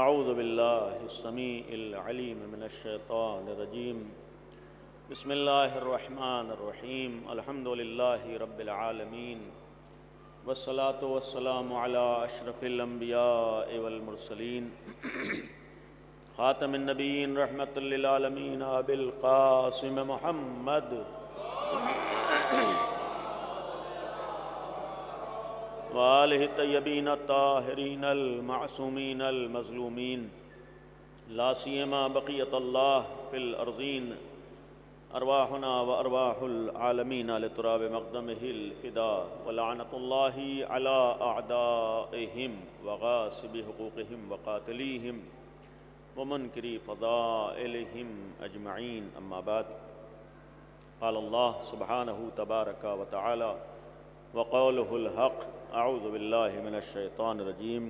اعوذ باللہ السمیع العلیم من الشیطان الرجیم بسم اللہ الرحمن الرحیم الحمد للہ رب العالمین والصلاة والسلام علی اشرف الانبیاء والمرسلین خاتم النبیین رحمۃ للعالمین ابی القاسم محمد وآلہ الطیبین الطاہرین المعصومین المظلومین لا سیما بقیت اللہ فی الارضین ارواحنا و ارواح العالمین لتراب مقدمہ الفداء ولعنۃ اللہ علی اعدائہم وغاصب حقوقہم وقاتلیہم ومنکری فضائلہم اجمعین اما بعد قال اللہ سبحانہ تبارک و تعالی وقولہ الحق اعوذ باللہ من الشیطان الرجیم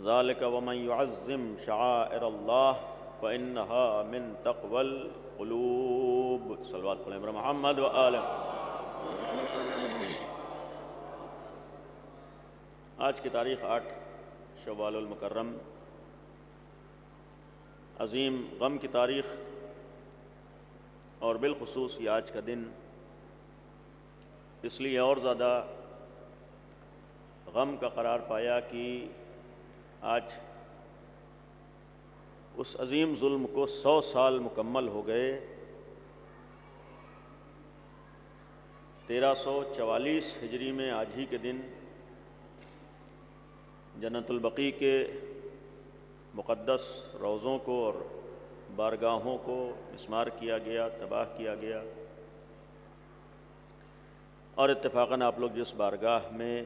ذالک ومن یعظم شعائر اللہ فإنها من تقوى القلوب صلوات پڑھیں بر محمد و آل آج کی تاریخ 8 شوال المکرم عظیم غم کی تاریخ اور بالخصوص یہ آج کا دن اس لیے اور زیادہ غم کا قرار پایا کہ آج اس عظیم ظلم کو 100 سال مکمل ہو گئے 1344 ہجری میں آج ہی کے دن جنت البقیع کے مقدس روضوں کو اور بارگاہوں کو مسمار کیا گیا، تباہ کیا گیا، اور اتفاقاً آپ لوگ جس بارگاہ میں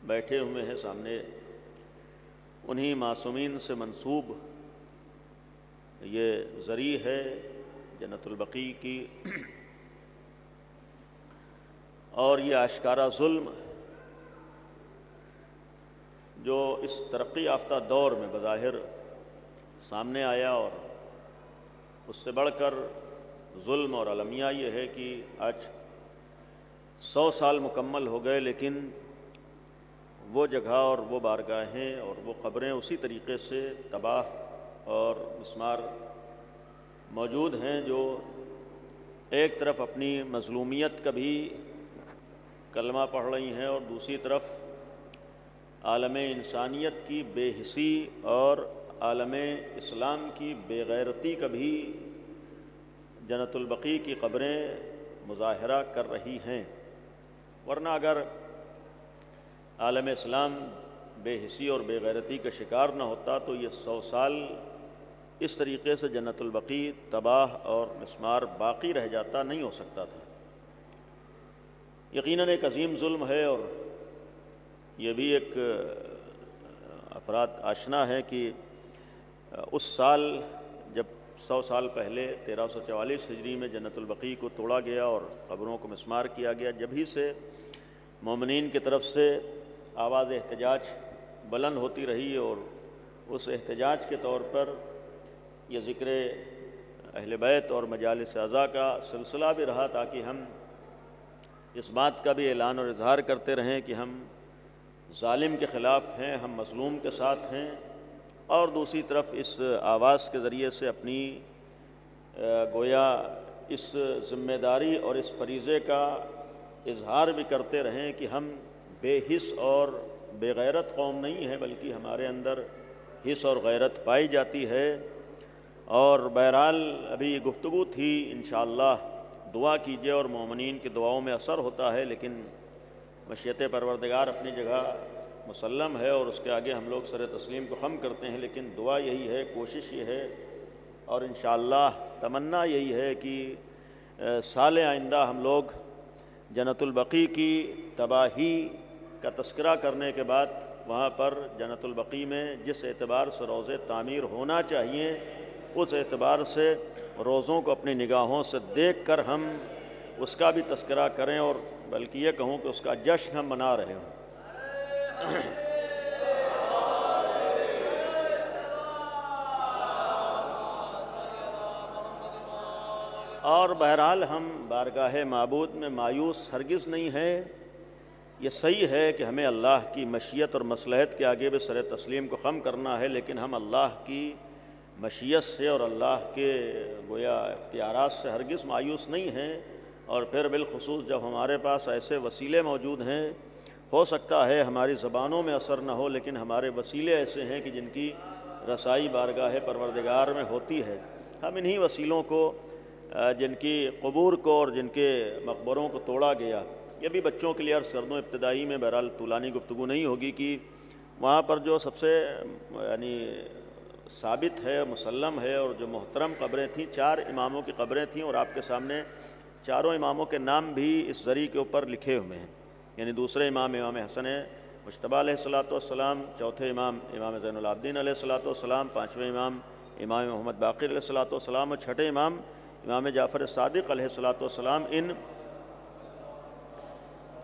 بیٹھے ہوئے ہیں سامنے انہی معصومین سے منسوب یہ زری ہے جنت البقیع کی، اور یہ آشکارا ظلم جو اس ترقی یافتہ دور میں بظاہر سامنے آیا، اور اس سے بڑھ کر ظلم اور المیہ یہ ہے کہ آج 100 سال مکمل ہو گئے لیکن وہ جگہ اور وہ بارگاہیں اور وہ قبریں اسی طریقے سے تباہ اور مسمار موجود ہیں، جو ایک طرف اپنی مظلومیت کا بھی کلمہ پڑھ رہی ہیں اور دوسری طرف عالم انسانیت کی بے حسی اور عالم اسلام کی بے غیرتی کا بھی جنت البقیع کی قبریں مظاہرہ کر رہی ہیں۔ ورنہ اگر عالم اسلام بے حسی اور بے غیرتی کا شکار نہ ہوتا تو یہ 100 سال اس طریقے سے جنت البقیع تباہ اور مسمار باقی رہ جاتا نہیں ہو سکتا تھا۔ یقیناً ایک عظیم ظلم ہے، اور یہ بھی ایک افراد آشنا ہے کہ اس سال جب 100 سال پہلے 1344 ہجری میں جنت البقیع کو توڑا گیا اور قبروں کو مسمار کیا گیا، جب ہی سے مومنین کی طرف سے آواز احتجاج بلند ہوتی رہی، اور اس احتجاج کے طور پر یہ ذکر اہل بیت اور مجالس اعضاء کا سلسلہ بھی رہا، تاکہ ہم اس بات کا بھی اعلان اور اظہار کرتے رہیں کہ ہم ظالم کے خلاف ہیں، ہم مظلوم کے ساتھ ہیں، اور دوسری طرف اس آواز کے ذریعے سے اپنی گویا اس ذمہ داری اور اس فریضے کا اظہار بھی کرتے رہیں کہ ہم بے حس اور بے غیرت قوم نہیں ہیں، بلکہ ہمارے اندر حس اور غیرت پائی جاتی ہے۔ اور بہرحال ابھی یہ گفتگو تھی، انشاءاللہ دعا کیجیے اور مومنین کی دعاؤں میں اثر ہوتا ہے، لیکن مشیت پروردگار اپنی جگہ مسلم ہے اور اس کے آگے ہم لوگ سر تسلیم کو خم کرتے ہیں، لیکن دعا یہی ہے، کوشش یہ ہے، اور انشاءاللہ تمنا یہی ہے کہ سال آئندہ ہم لوگ جنت البقیع کی تباہی کا تذکرہ کرنے کے بعد وہاں پر جنت البقیع میں جس اعتبار سے روضے تعمیر ہونا چاہیے، اس اعتبار سے روضوں کو اپنی نگاہوں سے دیکھ کر ہم اس کا بھی تذکرہ کریں، اور بلکہ یہ کہوں کہ اس کا جشن ہم منا رہے ہوں۔ اور بہرحال ہم بارگاہ معبود میں مایوس ہرگز نہیں ہیں، یہ صحیح ہے کہ ہمیں اللہ کی مشیت اور مصلحت کے آگے بھی سر تسلیم کو خم کرنا ہے، لیکن ہم اللہ کی مشیت سے اور اللہ کے گویا اختیارات سے ہرگز مایوس نہیں ہیں۔ اور پھر بالخصوص جب ہمارے پاس ایسے وسیلے موجود ہیں، ہو سکتا ہے ہماری زبانوں میں اثر نہ ہو، لیکن ہمارے وسیلے ایسے ہیں کہ جن کی رسائی بارگاہ پروردگار میں ہوتی ہے، ہم انہی وسیلوں کو جن کی قبور کو اور جن کے مقبروں کو توڑا گیا، یہ بھی بچوں کے لیے عرض کر دوں ابتدائی میں، بہرحال طولانی گفتگو نہیں ہوگی، کہ وہاں پر جو سب سے یعنی ثابت ہے، مسلم ہے اور جو محترم قبریں تھیں، 4 اماموں کی قبریں تھیں، اور آپ کے سامنے چاروں اماموں کے نام بھی اس زری کے اوپر لکھے ہوئے ہیں، یعنی دوسرے امام حسن مجتبیٰ علیہ الصلوۃ والسلام، چوتھے امام زین العابدین علیہ الصلوۃ والسلام، پانچویں امام محمد باقر علیہ الصلوۃ والسلام، اور چھٹے امام جعفر صادق علیہ الصلوۃ والسلام۔ ان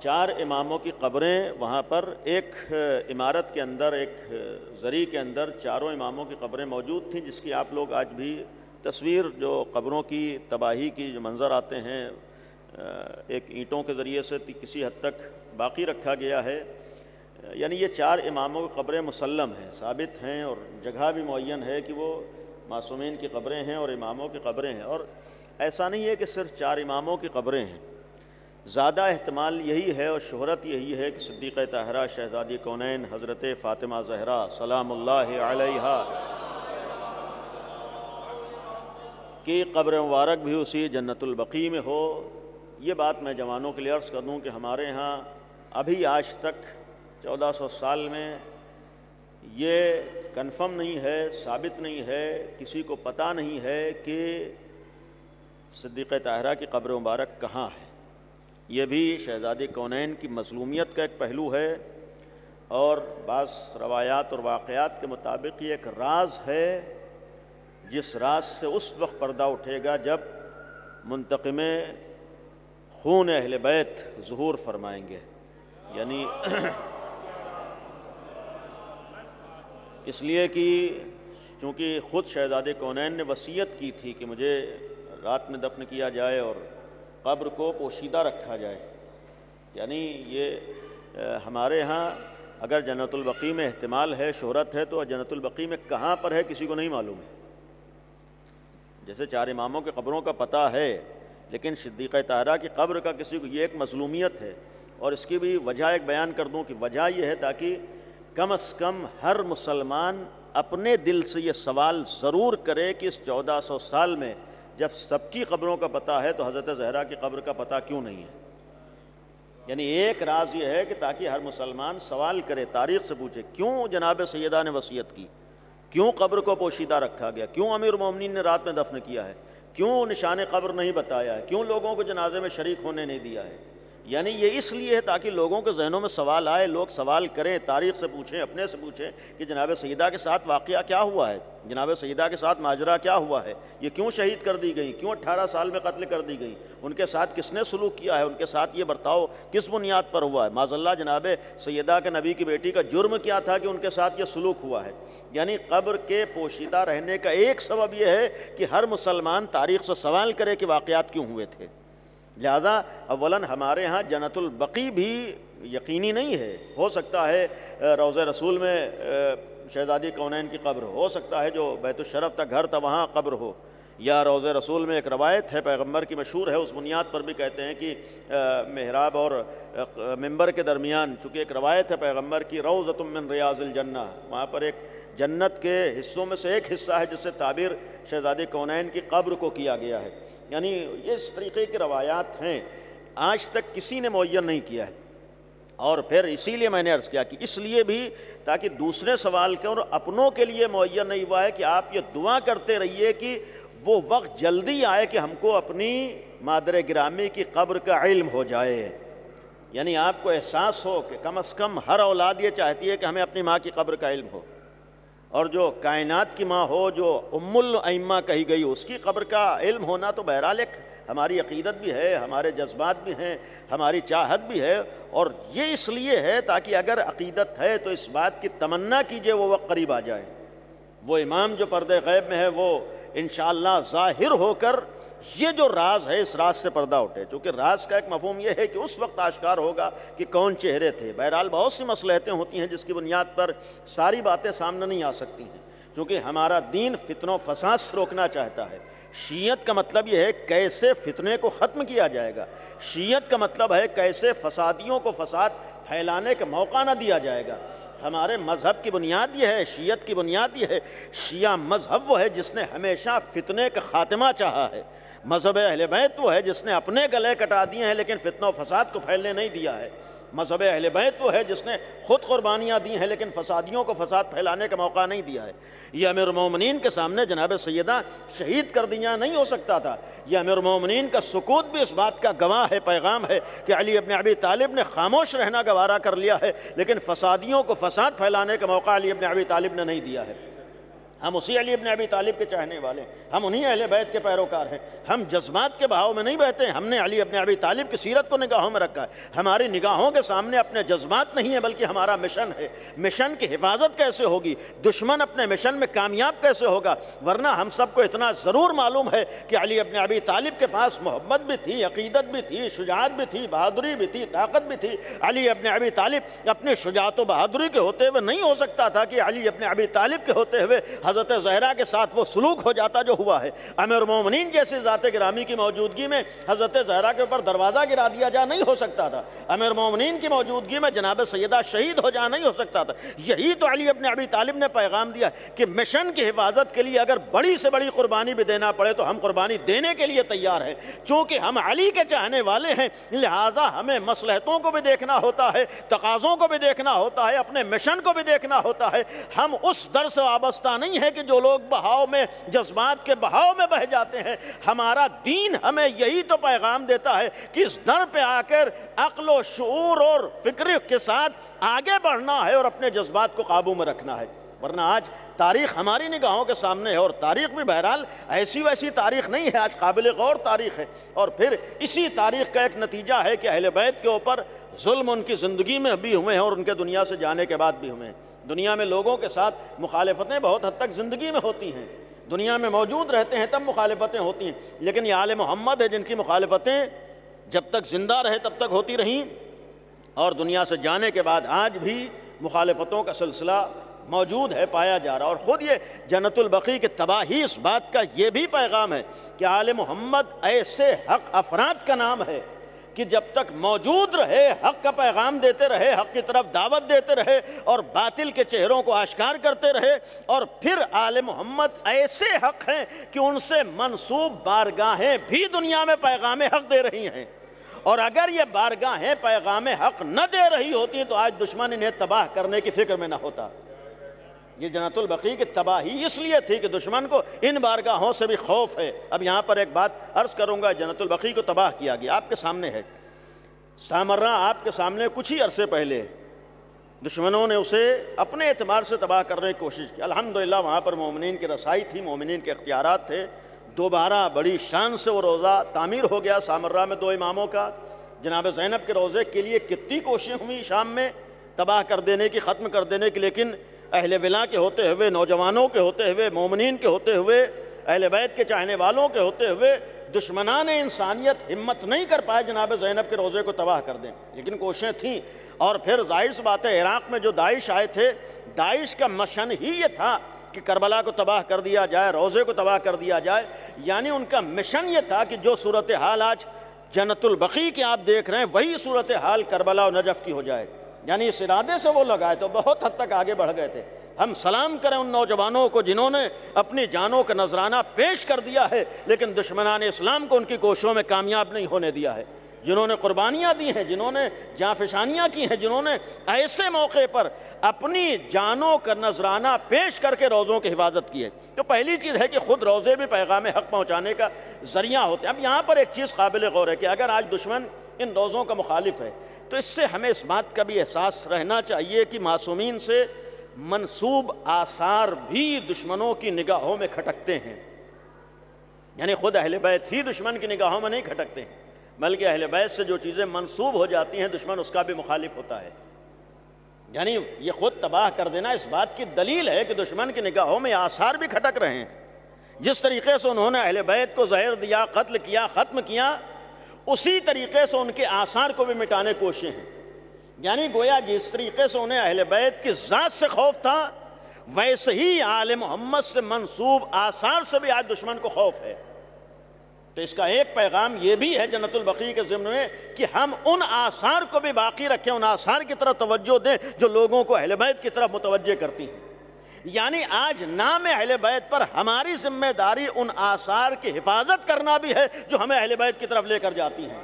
4 اماموں کی قبریں وہاں پر ایک عمارت کے اندر، ایک زری کے اندر چاروں اماموں کی قبریں موجود تھیں، جس کی آپ لوگ آج بھی تصویر، جو قبروں کی تباہی کی جو منظر آتے ہیں، ایک اینٹوں کے ذریعے سے کسی حد تک باقی رکھا گیا ہے۔ یعنی یہ 4 اماموں کی قبریں مسلم ہیں، ثابت ہیں، اور جگہ بھی معین ہے کہ وہ معصومین کی قبریں ہیں اور اماموں کی قبریں ہیں۔ اور ایسا نہیں ہے کہ صرف 4 اماموں کی قبریں ہیں، زیادہ احتمال یہی ہے اور شہرت یہی ہے کہ صدیقہ طاہرہ شہزادی کونین حضرت فاطمہ زہرا سلام اللہ علیہا کی قبر مبارک بھی اسی جنت البقیع میں ہو۔ یہ بات میں جوانوں کے لیے عرض کر دوں کہ ہمارے ہاں ابھی آج تک 1400 سال میں یہ کنفرم نہیں ہے، ثابت نہیں ہے، کسی کو پتہ نہیں ہے کہ صدیقہ طاہرہ کی قبر مبارک کہاں ہے۔ یہ بھی شہزادی کونین کی مظلومیت کا ایک پہلو ہے، اور بعض روایات اور واقعات کے مطابق یہ ایک راز ہے، جس راز سے اس وقت پردہ اٹھے گا جب منتقم خون اہل بیت ظہور فرمائیں گے۔ یعنی اس لیے کہ چونکہ خود شہزادے کونین نے وصیت کی تھی کہ مجھے رات میں دفن کیا جائے اور قبر کو پوشیدہ رکھا جائے، یعنی یہ ہمارے ہاں اگر جنت البقیع میں احتمال ہے، شہرت ہے، تو جنت البقیع میں کہاں پر ہے کسی کو نہیں معلوم ہے۔ جیسے 4 اماموں کے قبروں کا پتہ ہے، لیکن صدیقہ طاہرہ کی قبر کا کسی کو، یہ ایک مظلومیت ہے۔ اور اس کی بھی وجہ ایک بیان کر دوں کہ وجہ یہ ہے تاکہ کم از کم ہر مسلمان اپنے دل سے یہ سوال ضرور کرے کہ اس 1400 سال میں جب سب کی قبروں کا پتہ ہے تو حضرت زہرا کی قبر کا پتہ کیوں نہیں ہے۔ یعنی ایک راز یہ ہے کہ تاکہ ہر مسلمان سوال کرے، تاریخ سے پوچھے کیوں جناب سیدہ نے وصیت کی، کیوں قبر کو پوشیدہ رکھا گیا، کیوں امیر المومنین نے رات میں دفن کیا ہے، کیوں نشان قبر نہیں بتایا ہے، کیوں لوگوں کو جنازے میں شریک ہونے نہیں دیا ہے۔ یعنی یہ اس لیے ہے تاکہ لوگوں کے ذہنوں میں سوال آئے، لوگ سوال کریں، تاریخ سے پوچھیں، اپنے سے پوچھیں کہ جناب سیدہ کے ساتھ واقعہ کیا ہوا ہے، جناب سیدہ کے ساتھ ماجرا کیا ہوا ہے، یہ کیوں شہید کر دی گئیں، کیوں 18 سال میں قتل کر دی گئیں، ان کے ساتھ کس نے سلوک کیا ہے، ان کے ساتھ یہ برتاؤ کس بنیاد پر ہوا ہے، معاذ اللہ جناب سیدہ کے نبی کی بیٹی کا جرم کیا تھا کہ ان کے ساتھ یہ سلوک ہوا ہے۔ یعنی قبر کے پوشیدہ رہنے کا ایک سبب یہ ہے کہ ہر مسلمان تاریخ سے سوال کرے کہ واقعات کیوں ہوئے تھے۔ لہذا اولاً ہمارے ہاں جنت البقیع بھی یقینی نہیں ہے، ہو سکتا ہے روضہ رسول میں شہزادی کونین کی قبر ہو سکتا ہے جو بیت الشرف تھا، گھر تھا، وہاں قبر ہو، یا روضہ رسول میں ایک روایت ہے پیغمبر کی مشہور ہے، اس بنیاد پر بھی کہتے ہیں کہ محراب اور ممبر کے درمیان، چونکہ ایک روایت ہے پیغمبر کی روضۃ من ریاض الجنہ، وہاں پر ایک جنت کے حصوں میں سے ایک حصہ ہے جس سے تعبیر شہزادی کونین کی قبر کو کیا گیا ہے۔ یعنی یہ اس طریقے کی روایات ہیں، آج تک کسی نے معین نہیں کیا ہے۔ اور پھر اسی لیے میں نے عرض کیا کہ اس لیے بھی تاکہ دوسرے سوال کریں، اور اپنوں کے لیے معین نہیں ہوا ہے کہ آپ یہ دعا کرتے رہیے کہ وہ وقت جلدی آئے کہ ہم کو اپنی مادر گرامی کی قبر کا علم ہو جائے۔ یعنی آپ کو احساس ہو کہ کم از کم ہر اولاد یہ چاہتی ہے کہ ہمیں اپنی ماں کی قبر کا علم ہو، اور جو کائنات کی ماں ہو، جو ام الائمہ کہی گئی، اس کی قبر کا علم ہونا تو بہرحال ایک ہماری عقیدت بھی ہے، ہمارے جذبات بھی ہیں، ہماری چاہت بھی ہے۔ اور یہ اس لیے ہے تاکہ اگر عقیدت ہے تو اس بات کی تمنا کیجئے وہ وقت قریب آ جائے، وہ امام جو پردے غیب میں ہے وہ انشاءاللہ ظاہر ہو کر یہ جو راز ہے اس راز سے پردہ اٹھے، چونکہ راز کا ایک مفہوم یہ ہے کہ اس وقت آشکار ہوگا کہ کون چہرے تھے۔ بہرحال بہت سی مصلحتیں ہوتی ہیں جس کی بنیاد پر ساری باتیں سامنے نہیں آ سکتی ہیں، چونکہ ہمارا دین فتن و فساد سے روکنا چاہتا ہے۔ شیعت کا مطلب یہ ہے کیسے فتنے کو ختم کیا جائے گا، شیعت کا مطلب ہے کیسے فسادیوں کو فساد پھیلانے کا موقع نہ دیا جائے گا۔ ہمارے مذہب کی بنیاد یہ ہے، شیعت کی بنیاد یہ ہے، شیعہ مذہب وہ ہے جس نے ہمیشہ فتنے کا خاتمہ چاہا ہے۔ مذہب اہل بیت وہ ہے جس نے اپنے گلے کٹا دیے ہیں لیکن فتنہ و فساد کو پھیلنے نہیں دیا ہے۔ مذہب اہل بیت وہ ہے جس نے خود قربانیاں دی ہیں لیکن فسادیوں کو فساد پھیلانے کا موقع نہیں دیا ہے۔ یہ امیر المومنین کے سامنے جناب سیدہ شہید کر دیا نہیں ہو سکتا تھا۔ یہ امیر المومنین کا سکوت بھی اس بات کا گواہ ہے، پیغام ہے کہ علی ابن ابی طالب نے خاموش رہنا گوارا کر لیا ہے لیکن فسادیوں کو فساد پھیلانے کا موقع علی ابن ابی طالب نے نہیں دیا ہے۔ ہم اسی علی ابن ابی طالب کے چاہنے والے ہیں، ہم انہی اہل بیت کے پیروکار ہیں، ہم جذبات کے بہاؤ میں نہیں بہتے ہیں، ہم نے علی ابن ابی طالب کی سیرت کو نگاہوں میں رکھا ہے۔ ہماری نگاہوں کے سامنے اپنے جذبات نہیں ہیں بلکہ ہمارا مشن ہے۔ مشن کی حفاظت کیسے ہوگی، دشمن اپنے مشن میں کامیاب کیسے ہوگا، ورنہ ہم سب کو اتنا ضرور معلوم ہے کہ علی ابن ابی طالب کے پاس محبت بھی تھی، عقیدت بھی تھی، شجاعت بھی تھی، بہادری بھی تھی، طاقت بھی تھی۔ علی ابن ابی طالب اپنی شجاعت و بہادری کے ہوتے ہوئے نہیں ہو سکتا تھا کہ علی ابن ابی طالب کے ہوتے ہوئے حضرت زہرا کے ساتھ وہ سلوک ہو جاتا جو ہوا ہے۔ امیر المومنین جیسی ذات گرامی کی موجودگی میں حضرت زہرا کے اوپر دروازہ گرا دیا جا نہیں ہو سکتا تھا، امیر المومنین کی موجودگی میں جناب سیدہ شہید ہو جا نہیں ہو سکتا تھا۔ یہی تو علی ابن ابی طالب نے پیغام دیا کہ مشن کی حفاظت کے لیے اگر بڑی سے بڑی قربانی بھی دینا پڑے تو ہم قربانی دینے کے لیے تیار ہیں۔ چونکہ ہم علی کے چاہنے والے ہیں لہٰذا ہمیں مصلحتوں کو بھی دیکھنا ہوتا ہے، تقاضوں کو بھی دیکھنا ہوتا ہے، اپنے مشن کو بھی دیکھنا ہوتا ہے۔ ہم اس در سے وابستہ نہیں ہے کہ جو لوگ بہاؤ میں، جذبات کے بہاؤ میں بہہ جاتے ہیں۔ ہمارا دین ہمیں یہی تو پیغام دیتا ہے کہ اس در پہ آ کر عقل و شعور اور فکر کے ساتھ آگے بڑھنا ہے اور اپنے جذبات کو قابو میں رکھنا ہے، ورنہ آج تاریخ ہماری نگاہوں کے سامنے ہے اور تاریخ بھی بہرحال ایسی ویسی تاریخ نہیں ہے، آج قابل غور تاریخ ہے۔ اور پھر اسی تاریخ کا ایک نتیجہ ہے کہ اہل بیت کے اوپر ظلم ان کی زندگی میں بھی ہوئے ہیں اور ان کے دنیا سے جانے کے بعد بھی ہوئے ہیں۔ دنیا میں لوگوں کے ساتھ مخالفتیں بہت حد تک زندگی میں ہوتی ہیں، دنیا میں موجود رہتے ہیں تب مخالفتیں ہوتی ہیں، لیکن یہ آل محمد ہے جن کی مخالفتیں جب تک زندہ رہے تب تک ہوتی رہیں اور دنیا سے جانے کے بعد آج بھی مخالفتوں کا سلسلہ موجود ہے، پایا جا رہا۔ اور خود یہ جنت البقیع کی تباہی اس بات کا یہ بھی پیغام ہے کہ آل محمد ایسے حق افراد کا نام ہے کہ جب تک موجود رہے حق کا پیغام دیتے رہے، حق کی طرف دعوت دیتے رہے اور باطل کے چہروں کو آشکار کرتے رہے۔ اور پھر آل محمد ایسے حق ہیں کہ ان سے منسوب بارگاہیں بھی دنیا میں پیغام حق دے رہی ہیں، اور اگر یہ بارگاہیں پیغام حق نہ دے رہی ہوتی تو آج دشمن انہیں تباہ کرنے کی فکر میں نہ ہوتا۔ یہ جنت البقیع کی تباہی اس لیے تھی کہ دشمن کو ان بارگاہوں سے بھی خوف ہے۔ اب یہاں پر ایک بات عرض کروں گا، جنت البقیع کو تباہ کیا گیا، آپ کے سامنے ہے سامرہ، آپ کے سامنے کچھ ہی عرصے پہلے دشمنوں نے اسے اپنے اعتبار سے تباہ کرنے کی کوشش کی۔ الحمدللہ وہاں پر مومنین کی رسائی تھی، مومنین کے اختیارات تھے، دوبارہ بڑی شان سے وہ روزہ تعمیر ہو گیا سامرہ میں 2 اماموں کا۔ جناب زینب کے روزے کے لیے کتنی کوششیں ہوئی شام میں تباہ کر دینے کی، ختم کر دینے کی، لیکن اہل ولا کے ہوتے ہوئے، نوجوانوں کے ہوتے ہوئے، مومنین کے ہوتے ہوئے، اہل بیت کے چاہنے والوں کے ہوتے ہوئے دشمنان انسانیت ہمت نہیں کر پائے جناب زینب کے روزے کو تباہ کر دیں، لیکن کوششیں تھیں۔ اور پھر ظاہر سی بات ہے عراق میں جو داعش آئے تھے، داعش کا مشن ہی یہ تھا کہ کربلا کو تباہ کر دیا جائے، روزے کو تباہ کر دیا جائے، یعنی ان کا مشن یہ تھا کہ جو صورتحال آج جنت البقیع کی آپ دیکھ رہے ہیں وہی صورتحال کربلا و نجف کی ہو جائے، یعنی اس ارادے سے وہ لگائے تو بہت حد تک آگے بڑھ گئے تھے۔ ہم سلام کریں ان نوجوانوں کو جنہوں نے اپنی جانوں کا نذرانہ پیش کر دیا ہے لیکن دشمنان اسلام کو ان کی کوششوں میں کامیاب نہیں ہونے دیا ہے، جنہوں نے قربانیاں دی ہیں، جنہوں نے جانفشانیاں کی ہیں، جنہوں نے ایسے موقع پر اپنی جانوں کا نذرانہ پیش کر کے روزوں کی حفاظت کی ہے۔ تو پہلی چیز ہے کہ خود روزے بھی پیغام حق پہنچانے کا ذریعہ ہوتے ہیں۔ اب یہاں پر ایک چیز قابل غور ہے کہ اگر آج دشمن ان روزوں کا مخالف ہے تو اس سے ہمیں اس بات کا بھی احساس رہنا چاہیے کہ معصومین سے منسوب آثار بھی دشمنوں کی نگاہوں میں کھٹکتے ہیں، یعنی خود اہل بیت ہی دشمن کی نگاہوں میں نہیں کھٹکتے ہیں بلکہ اہل بیت سے جو چیزیں منسوب ہو جاتی ہیں دشمن اس کا بھی مخالف ہوتا ہے۔ یعنی یہ خود تباہ کر دینا اس بات کی دلیل ہے کہ دشمن کی نگاہوں میں آثار بھی کھٹک رہے ہیں۔ جس طریقے سے انہوں نے اہل بیت کو زہر دیا، قتل کیا، ختم کیا، اسی طریقے سے ان کے آثار کو بھی مٹانے کی کوششیں ہیں۔ یعنی گویا جس طریقے سے انہیں اہل بیت کی ذات سے خوف تھا، ویسے ہی آل محمد سے منسوب آثار سے بھی آج دشمن کو خوف ہے۔ تو اس کا ایک پیغام یہ بھی ہے جنت البقیع کے ضمن میں کہ ہم ان آثار کو بھی باقی رکھیں، ان آثار کی طرف توجہ دیں جو لوگوں کو اہل بیت کی طرف متوجہ کرتی ہیں۔ یعنی آج نام اہل بیت پر ہماری ذمہ داری ان آثار کی حفاظت کرنا بھی ہے جو ہمیں اہل بیت کی طرف لے کر جاتی ہیں۔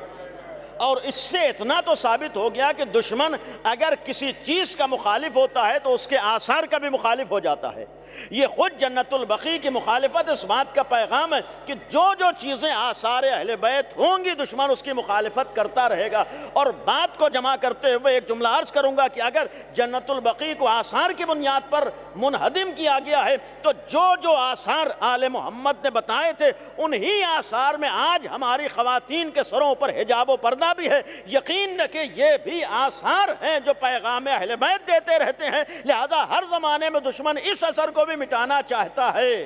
اور اس سے اتنا تو ثابت ہو گیا کہ دشمن اگر کسی چیز کا مخالف ہوتا ہے تو اس کے آثار کا بھی مخالف ہو جاتا ہے۔ یہ خود جنت البقیع کی مخالفت اس بات کا پیغام ہے کہ جو جو چیزیں آثار اہل بیت ہوں گی دشمن اس کی مخالفت کرتا رہے گا۔ اور بات کو جمع کرتے ہوئے ایک جملہ عرض کروں گا کہ اگر جنت البقیع کو آثار کی بنیاد پر منہدم کیا گیا ہے تو جو جو آثار آل محمد نے بتائے تھے انہی آثار میں آج ہماری خواتین کے سروں پر حجاب و پردہ بھی ہے۔ یقین کہ یہ بھی آثار ہیں جو پیغام اہل بیت دیتے رہتے ہیں، لہذا ہر زمانے میں دشمن اس اثر کو بھی مٹانا چاہتا ہے۔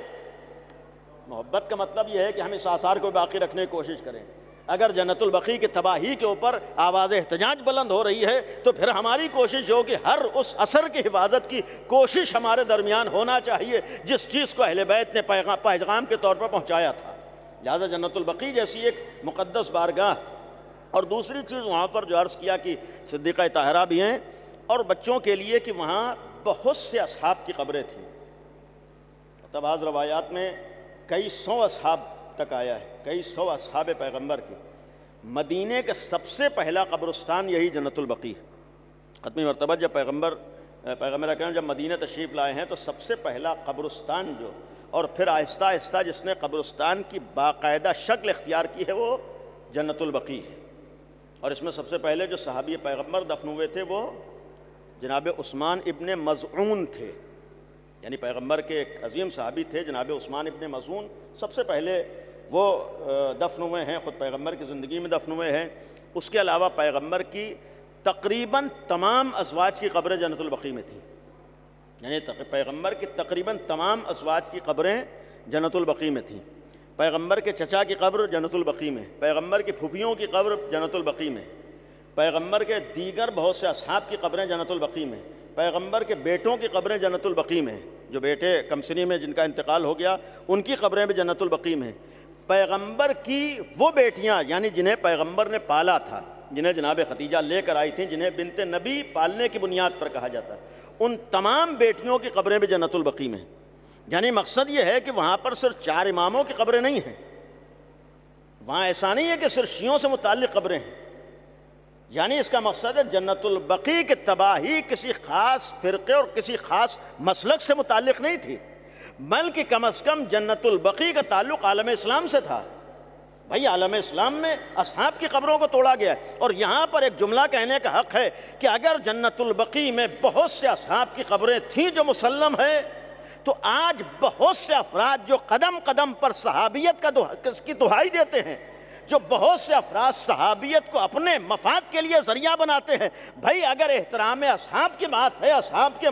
محبت کا مطلب یہ ہے کہ ہم اس آثار کو باقی رکھنے کی کوشش کریں۔ اگر جنت البقیع کی تباہی کے اوپر آواز احتجاج بلند ہو رہی ہے تو پھر ہماری کوشش ہو کہ ہر اس اثر کی حفاظت کی کوشش ہمارے درمیان ہونا چاہیے جس چیز کو اہل بیت نے پیغام کے طور پر پہنچایا تھا۔ لہذا جنت البقیع جیسی ایک مقدس بارگاہ، اور دوسری چیز وہاں پر جو عرض کیا کہ صدیقہ طاہرہ بھی ہیں، اور بچوں کے لیے کہ وہاں بہت سے اصحاب کی قبریں تھیں۔ بعض روایات میں کئی سو اصحاب تک آیا ہے، کئی سو اصحاب پیغمبر کی۔ مدینے کا سب سے پہلا قبرستان یہی جنت البقیع۔ ختمی مرتبہ جب پیغمبر اکرم جب مدینہ تشریف لائے ہیں تو سب سے پہلا قبرستان جو، اور پھر آہستہ آہستہ جس نے قبرستان کی باقاعدہ شکل اختیار کی ہے وہ جنت البقیع ہے۔ اور اس میں سب سے پہلے جو صحابی پیغمبر دفن ہوئے تھے وہ جناب عثمان ابن مظعون تھے۔ یعنی پیغمبر کے ایک عظیم صحابی تھے جناب عثمان ابن مظعون، سب سے پہلے وہ دفن ہوئے ہیں، خود پیغمبر کی زندگی میں دفن ہوئے ہیں۔ اس کے علاوہ پیغمبر کی تقریباً تمام ازواج کی قبریں جنت البقیع میں تھیں۔ یعنی پیغمبر کی تقریباً تمام ازواج کی قبریں جنت البقیع میں تھیں۔ پیغمبر کے چچا کی قبر جنت البقیع میں، پیغمبر کی پھوپھیوں کی قبر جنت البقیع میں، پیغمبر کے دیگر بہت سے اصحاب کی قبریں جنت البقیع میں، پیغمبر کے بیٹوں کی قبریں جنت البقیع میں، جو بیٹے کمسنی میں جن کا انتقال ہو گیا ان کی قبریں بھی جنت البقیع میں۔ پیغمبر کی وہ بیٹیاں یعنی جنہیں پیغمبر نے پالا تھا، جنہیں جناب خدیجہ لے کر آئی تھیں، جنہیں بنت نبی پالنے کی بنیاد پر کہا جاتا ہے، ان تمام بیٹیوں کی قبریں بھی جنت البقیع میں۔ یعنی مقصد یہ ہے کہ وہاں پر صرف 4 اماموں کی قبریں نہیں ہیں، وہاں ایسا نہیں ہے کہ صرف شیعوں سے متعلق قبریں ہیں۔ یعنی اس کا مقصد ہے جنت البقیع کی تباہی کسی خاص فرقے اور کسی خاص مسلک سے متعلق نہیں تھی، بلکہ کم از کم جنت البقیع کا تعلق عالم اسلام سے تھا۔ بھائی عالم اسلام میں اصحاب کی قبروں کو توڑا گیا ہے، اور یہاں پر ایک جملہ کہنے کا حق ہے کہ اگر جنت البقیع میں بہت سے اصحاب کی قبریں تھیں جو مسلم ہے، تو آج بہت سے افراد جو قدم قدم پر صحابیت کی دہائی دیتے ہیں، جو بہت سے افراد صحابیت کو اپنے مفاد کے لیے ذریعہ بناتے ہیں، بھائی اگر احترام اصحاب کی بات ہے، اصحاب کے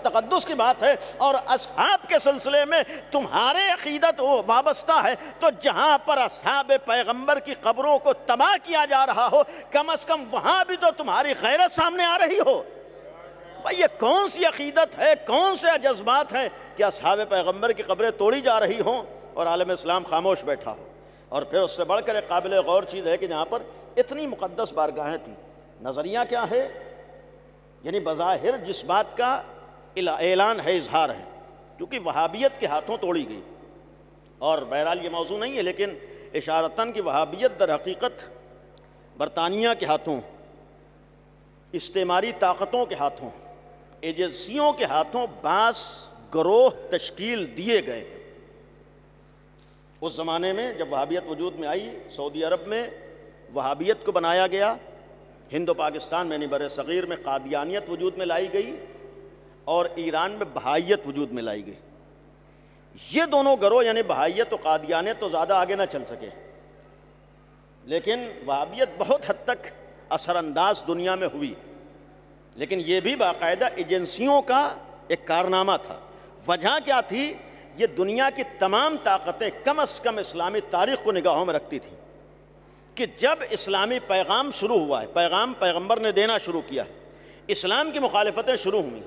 تقدس کی بات ہے، اور اصحاب کے سلسلے میں تمہارے عقیدت وابستہ ہے، تو جہاں پر اصحاب پیغمبر کی قبروں کو تباہ کیا جا رہا ہو، کم از کم وہاں بھی تو تمہاری غیرت سامنے آ رہی ہو۔ بھئی یہ کون سی عقیدت ہے، کون سے جذبات ہیں کہ اصحاب پیغمبر کی قبریں توڑی جا رہی ہوں اور عالم اسلام خاموش بیٹھا ہو؟ اور پھر اس سے بڑھ کر ایک قابل غور چیز ہے کہ جہاں پر اتنی مقدس بارگاہیں تھیں، نظریہ کیا ہے؟ یعنی بظاہر جس بات کا اعلان ہے، اظہار ہے، کیونکہ وہابیت کے ہاتھوں توڑی گئی، اور بہرحال یہ موضوع نہیں ہے لیکن اشارتاً کہ وہابیت در حقیقت برطانیہ کے ہاتھوں، استعماری طاقتوں کے ہاتھوں، ایجنسیوں کے ہاتھوں بعض گروہ تشکیل دیے گئے۔ اس زمانے میں جب وہابیت وجود میں آئی، سعودی عرب میں وہابیت کو بنایا گیا، ہند و پاکستان میں بر صغیر میں قادیانیت وجود میں لائی گئی، اور ایران میں بہائیت وجود میں لائی گئی۔ یہ دونوں گروہ یعنی بہائیت و قادیانیت تو زیادہ آگے نہ چل سکے، لیکن وہابیت بہت حد تک اثر انداز دنیا میں ہوئی، لیکن یہ بھی باقاعدہ ایجنسیوں کا ایک کارنامہ تھا۔ وجہ کیا تھی؟ یہ دنیا کی تمام طاقتیں کم از کم اسلامی تاریخ کو نگاہوں میں رکھتی تھیں کہ جب اسلامی پیغام شروع ہوا ہے، پیغام پیغمبر نے دینا شروع کیا ہے، اسلام کی مخالفتیں شروع ہوئیں،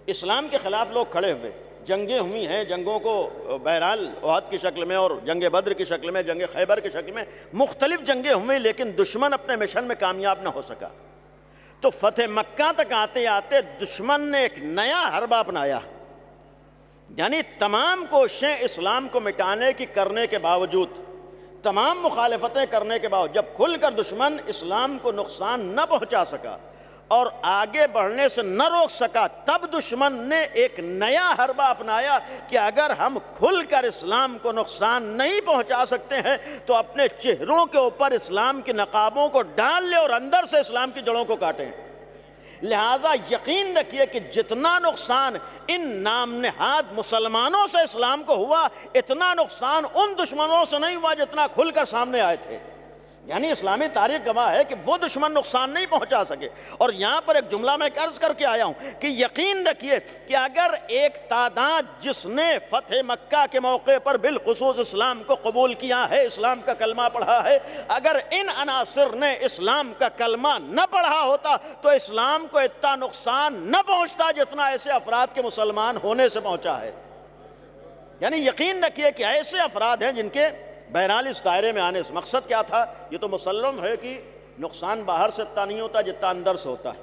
اسلام کے خلاف لوگ کھڑے ہوئے، جنگیں ہوئی ہیں، جنگوں کو بہرحال احد کی شکل میں اور جنگ بدر کی شکل میں، جنگ خیبر کی شکل میں مختلف جنگیں ہوئیں، لیکن دشمن اپنے مشن میں کامیاب نہ ہو سکا۔ تو فتح مکہ تک آتے آتے دشمن نے ایک نیا حربہ اپنایا، یعنی تمام کوششیں اسلام کو مٹانے کی کرنے کے باوجود، تمام مخالفتیں کرنے کے باوجود، جب کھل کر دشمن اسلام کو نقصان نہ پہنچا سکا اور آگے بڑھنے سے نہ روک سکا، تب دشمن نے ایک نیا حربہ اپنایا کہ اگر ہم کھل کر اسلام کو نقصان نہیں پہنچا سکتے ہیں تو اپنے چہروں کے اوپر اسلام کی نقابوں کو ڈال لے اور اندر سے اسلام کی جڑوں کو کاٹیں۔ لہذا یقین رکھیے کہ جتنا نقصان ان نام نہاد مسلمانوں سے اسلام کو ہوا، اتنا نقصان ان دشمنوں سے نہیں ہوا جتنا کھل کر سامنے آئے تھے۔ یعنی اسلامی تاریخ گواہ ہے کہ وہ دشمن نقصان نہیں پہنچا سکے۔ اور یہاں پر ایک جملہ میں عرض کر کے آیا ہوں کہ یقین رکھیے کہ اگر ایک تعداد جس نے فتح مکہ کے موقع پر بالخصوص اسلام کو قبول کیا ہے، اسلام کا کلمہ پڑھا ہے، اگر ان عناصر نے اسلام کا کلمہ نہ پڑھا ہوتا تو اسلام کو اتنا نقصان نہ پہنچتا جتنا ایسے افراد کے مسلمان ہونے سے پہنچا ہے۔ یعنی یقین رکھیے کہ ایسے افراد ہیں جن کے بہرحال اس دائرے میں آنے سے مقصد کیا تھا؟ یہ تو مسلم ہے کہ نقصان باہر سے اتنا نہیں ہوتا جتنا اندر سے ہوتا ہے۔